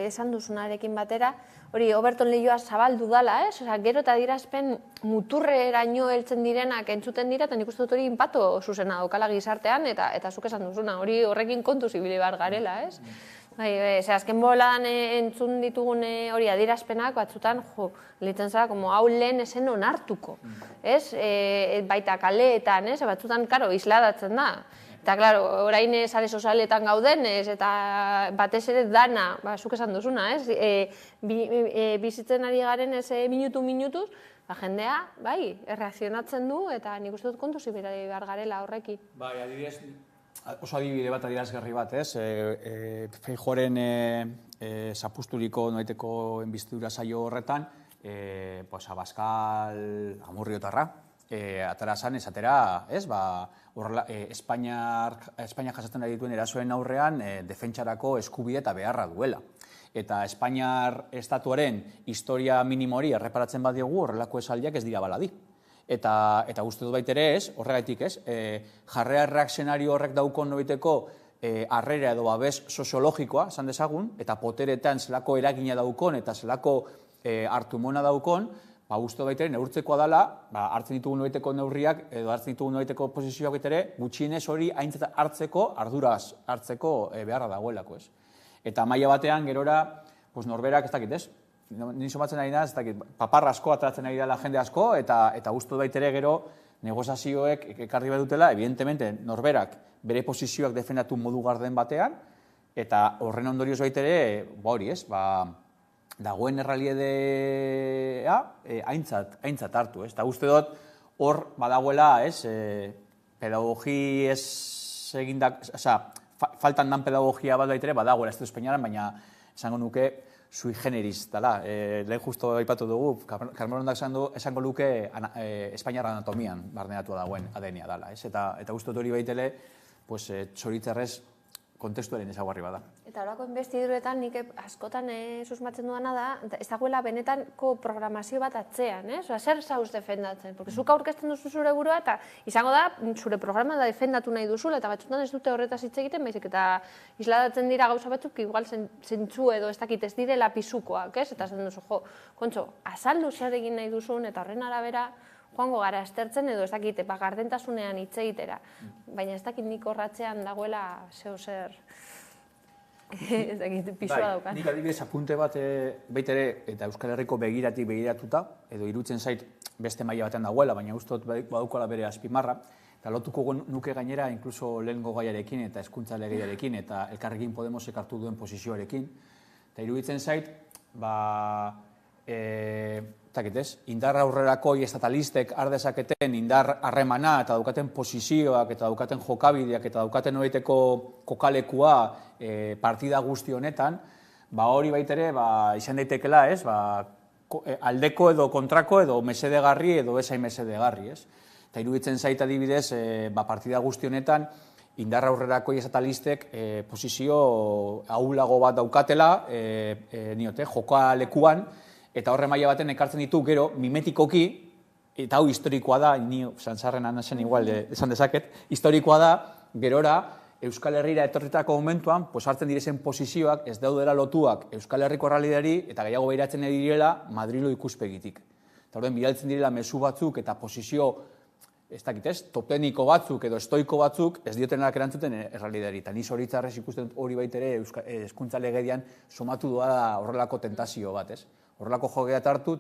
esan duzunarekin batera, hori Oberton lehioa zabaldu dala, gero eta dirazpen muturreraino heltzen direnak entzuten dira, eta nik uste dut hori inpato zuzena daukala gizartean, eta zuk esan duzuna, hori horrekin kontu zibili behar garela, ez? Azken boladan entzun ditugun hori adierazpenak batzutan, litzen zara, hau lehen esen onartuko, baita kaleetan, batzutan, karo, isladatzen da. Eta, klaro, orain sare sozialetan gauden, eta batez ere dana, zuk esan duzuna, bizitzen ari garen minutuz, jendea, erreakzionatzen du, eta nik uste dut kontu zibili behar garela horrekin. Adibidez, oso adibide bat adierazgarri bat, Feijóoren zapusturiko noiteko enbistidura saio horretan, Abascal Amurriotarra, atara zan esatera, Espainiak jasaten ari dituen erasoen aurrean defentsarako eskubide eta beharra duela. Eta Espainiar estatuaren historia minimori erreparatzen badiogu horrelako esaldiak ez dira baladi. Eta uste dut baitere horregatik jarrera reakzionario horrek daukon noiteko harrera edo babes soziologikoa, esan dezagun, eta poteretan zelako eragina daukon eta zelako hartumona daukon, uste dut baitere neurtzekoa dela, hartzen ditugun noiteko neurriak edo hartzen ditugun noiteko posizioak baitere, gutxienez hori aintzat hartzeko, arduraz hartzeko beharra dagoelako. Eta maila batean, gerora, norberak ez dakit, Ni somatzen ari da, ez dakit, paparra asko ateratzen ari dela jende asko, eta uste baitere gero negozazioek ekarri behar dutela, evidentemente, norberak bere posizioak defendatu modu garden batean, eta horren ondorioz baitere, hori dagoen errealidadea aintzat hartu, eta uste dut hor badagoela, pedagogi ez egindak, faltan dan pedagogia bat baitere, badagoela ez du Espainiaran, baina esango nuke, sui generis dela. Lehen justo aipatu dugu, Carmelondak esango luke Espainiar anatomian barneatua dagoen ADN-a dela. Eta uste hori baitele, txoritzarrez kontestuaren ezaguarri bada. Eta horako investiduretan nik askotan susmatzen duana da, ez dagoela benetako programazio bat atzean, zer zauz defendatzen, porque zuk aurkezten duzu zure burua eta izango da zure programa da defendatu nahi duzula, eta batzutan ez dute horretaz hitz egiten, baizik eta isladatzen dira gauza batzuk, igual zentzu edo ez dakit ez direla pisukoak, eta zen duzu, kontxo, azaldu zer egin nahi duzun, eta horren arabera, joango gara estertzen edo ez dakit, gardentasunean hitz egitera. Baina ez dakit nik horratzean dagoela zer ez dakit pisua daukan. Nik adibidez apunte bat baitere eta Euskal Herriko begiratuta, edo irutzen zait beste maila batean dagoela, baina ustot badukala bere azpimarra, eta lotuko nuke gainera, inkluso lehengo gaiarekin eta hezkuntza legearekin eta Elkarrekin Podemosek hartu duen posizioarekin. Eta iruditzen zait, indar aurrerakoi estatalistek ardezaketen indar harremana eta daukaten posizioak eta daukaten jokabideak eta daukaten noiteko kokalekua partida guzti honetan, hori baitere izan daitekela, aldeko edo kontrako edo mesedegarri edo esain mesedegarri, ez? Eta iruditzen zait adibidez, partida guzti honetan, indar aurrerako esatalistek posizio ahulago bat daukatela, joka lekuan, eta horre maila baten ekartzen ditu gero mimetikoki, eta hau historikoa da, ni zantzarren anasen igual esan dezaket, historikoa da, gerora, Euskal Herrira etorritako momentuan, hartzen direzen posizioak ez daudela lotuak Euskal Herriko errealitateri eta gehiago behiratzen direla Madrilo ikuspegitik. Eta horren bidaltzen direla mezu batzuk eta posizio, ez dakit ez, topeniko batzuk edo estoiko batzuk ez diotenak erantzuten errealitateri. Eta ni zoritzarrez ikusten hori baitere hezkuntza legedian somatu doa horrelako tentazio bat, ez? Horrelako jogea hartu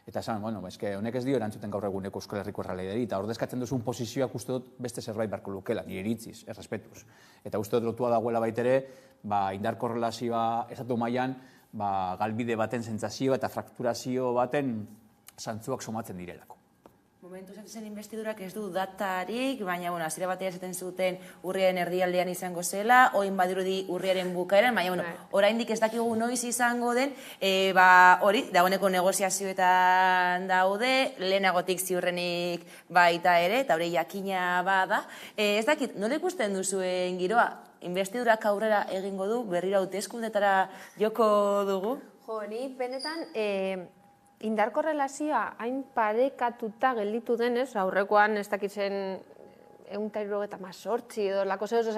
eta esan, honek ez dio erantzuten gaur eguneko Euskal Herriko errealitateri, eta ordezkatzen duzun posizioak uste dut beste zerbait beharko lukela, nire iritziz, errespetuz. Eta uste dut lotua dagoela baitere, indar korrelazioa estatu mailan, galbide baten sentsazio eta frakturazio baten zantzuak somatzen direlako. Momentuz zen investidurak ez du datarik, baina, hasiera batean esaten zuten urriaren erdialdean izango zela, oin badirudi urriaren bukaeran, baina, oraindik ez dakigu noiz izango den, hori, dagoeneko negoziazioetan daude, lehenagotik ziurrenik baita ere, eta hori jakina bada. Ez dakit, nola ikusten duzuen giroa, investidurak aurrera egingo du, berriro hauteskundetara joko dugu? Jo, ni benetan, indar korrelazioa hain parekatuta gelditu denez, aurrekoan ez dakitzen 178 edo lako zehoz,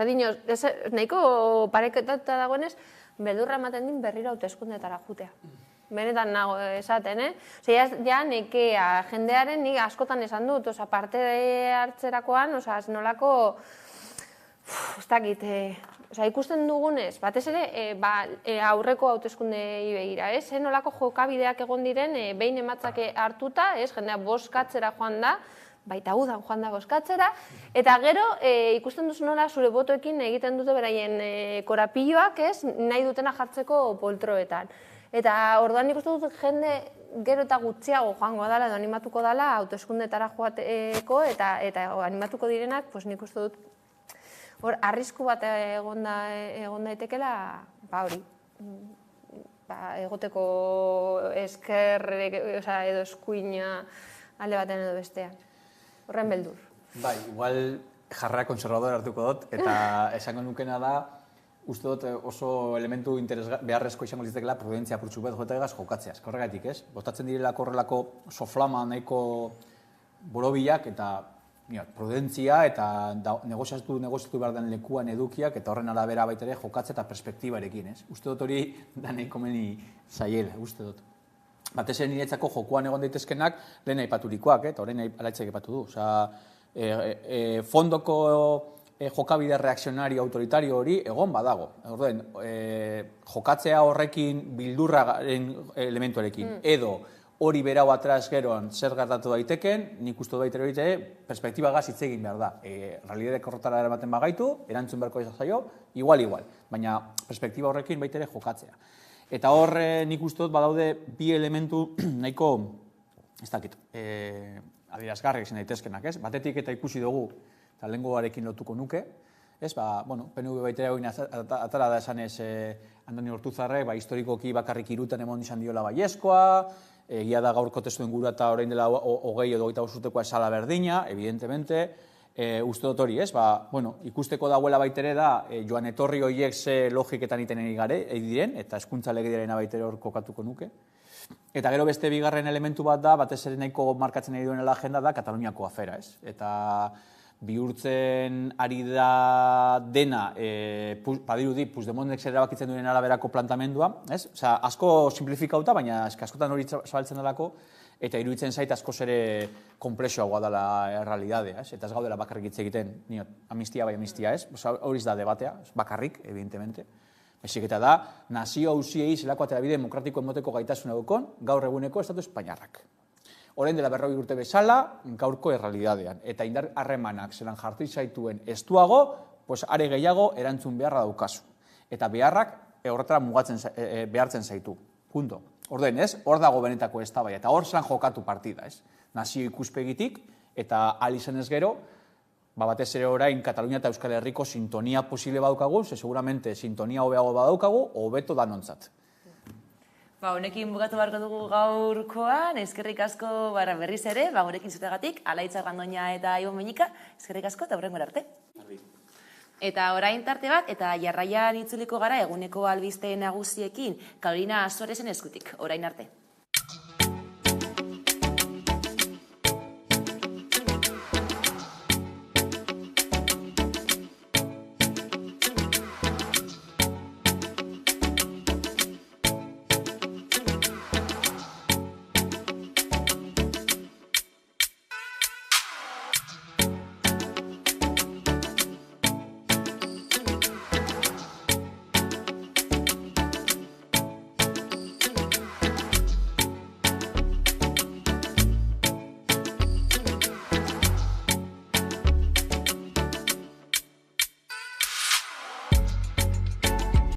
nahiko parekatuta dagoenez, beldurra ematen din berriro hauteskundetara jutea. Benetan nago esaten, ja nekea, jendearen nik askotan esan dut, parte hartzerakoan, nolako, ez dakit, ikusten dugunez, batez ere, aurreko hauteskundei begira, nolako jokabideak egon diren, behin ematzak hartuta, jendea boskatzera joan da, baita udan joan da boskatzera, eta gero ikusten duzu nola zure botoekin egiten dute beraien korapilloak, nahi dutena jartzeko poltroetan. Eta orduan ikusten dut jende gero eta gutxiago joango dela, edo animatuko dela hauteskundetara joateko, eta animatuko direnak, nik uste dut, hor, arrisku bat egon daitekela, hori, egoteko esker edo eskuina alde baten edo bestean. Horren beldur. Igual jarra konservador hartuko dut, eta esango nukena da, uste dut oso elementu beharrezko izango litzatekela prudentzia purtsu bat jokatzea. Horregatik, ez? Botatzen direlako horrelako soflama nahiko borobilak eta prudentzia eta negoziatu behar den lekuan edukiak eta horren arabera baita ere jokatze eta perspektibarekin, ez? Uste dut hori da nahi komeni zaiela, uste dut. Batez ere niretzako jokoan egon daitezkenak lehen aipaturikoak, eta horrein alaitzak aipatu du. Fondoko jokabide reakzionario autoritario hori egon badago. Orduen, jokatzea horrekin bildurraren elementuarekin, edo hori berau atraz geroan zer gertatu daiteken, nik uste daiteke hori perspektiba gaz hitz egin behar da. Realitate korrotara eramaten bagaitu, erantzun beharko zaio, igual. Baina perspektiba horrekin baita ere jokatzea. Eta hor nik uste dut badaude bi elementu nahiko, ez dakit, adierazgarriak izan daitezkenak, ez? Batetik eta ikusi dugu, eta lehengoarekin lotuko nuke, ez, PNV baita ere atara da esan ez Andoni Ortuzarrek, historikoki bakarrik Irutan emon izan diola baiezkoa, egia da gaurko testuen gura eta orain dela 20 edo 25 urtekoa esala berdina, evidentemente, uste dut hori, ez? Ikusteko dagoela baitere da, joan etorri horiek ze logiketan iten diren, eta hezkuntza legediaren baitere hor kokatuko nuke. Eta gero beste bigarren elementu bat da, batez ere nahiko markatzen nahi duenela agenda da, Kataluniako afera, ez? Eta bihurtzen ari da dena, badirudi, Puigdemontek zer erabakitzen duen araberako plantamendua, ez? Asko simplifikauta, baina askotan hori zabaltzen delako, eta iruditzen zait askoz ere komplexoagoa dela errealidadea, ez? Eta ez gaudela bakarrik hitz egiten, amnistia bai amnistia, ez? Horiz da debatea, bakarrik, evidentemente. Baizik eta da, nazio hausiei zelako aterabide demokratiko emoteko gaitasuna dukon, gaur eguneko Estatu Espainiarrak. Orain dela 40 urte bezala, gaurko errealidadean. Eta indar harremanak zelan jartu zaituen estuago, are gehiago erantzun beharra daukazu. Eta beharrak horretara behartzen zaitu. Punto. Orduen, ez? Hor dago benetako eztabaida. Eta hor zelan jokatu partida, ez? Nazio ikuspegitik, eta alizen ez gero, batez ere orain Katalunia eta Euskal Herriko sintonia posible badaukagu, seguramente sintonia hobeago badaukagu, hobeto danontzat. Honekin bukatu beharko dugu gaurkoan, eskerrik asko berriz ere, gurekin zutegatik, Alaitza Gandoña eta Ibon Beñika, eskerrik asko eta hurrengora arte. Eta orain tarte bat, eta jarraian itzuliko gara eguneko albiste nagusiekin, Karolina Suarezen eskutik, orain arte.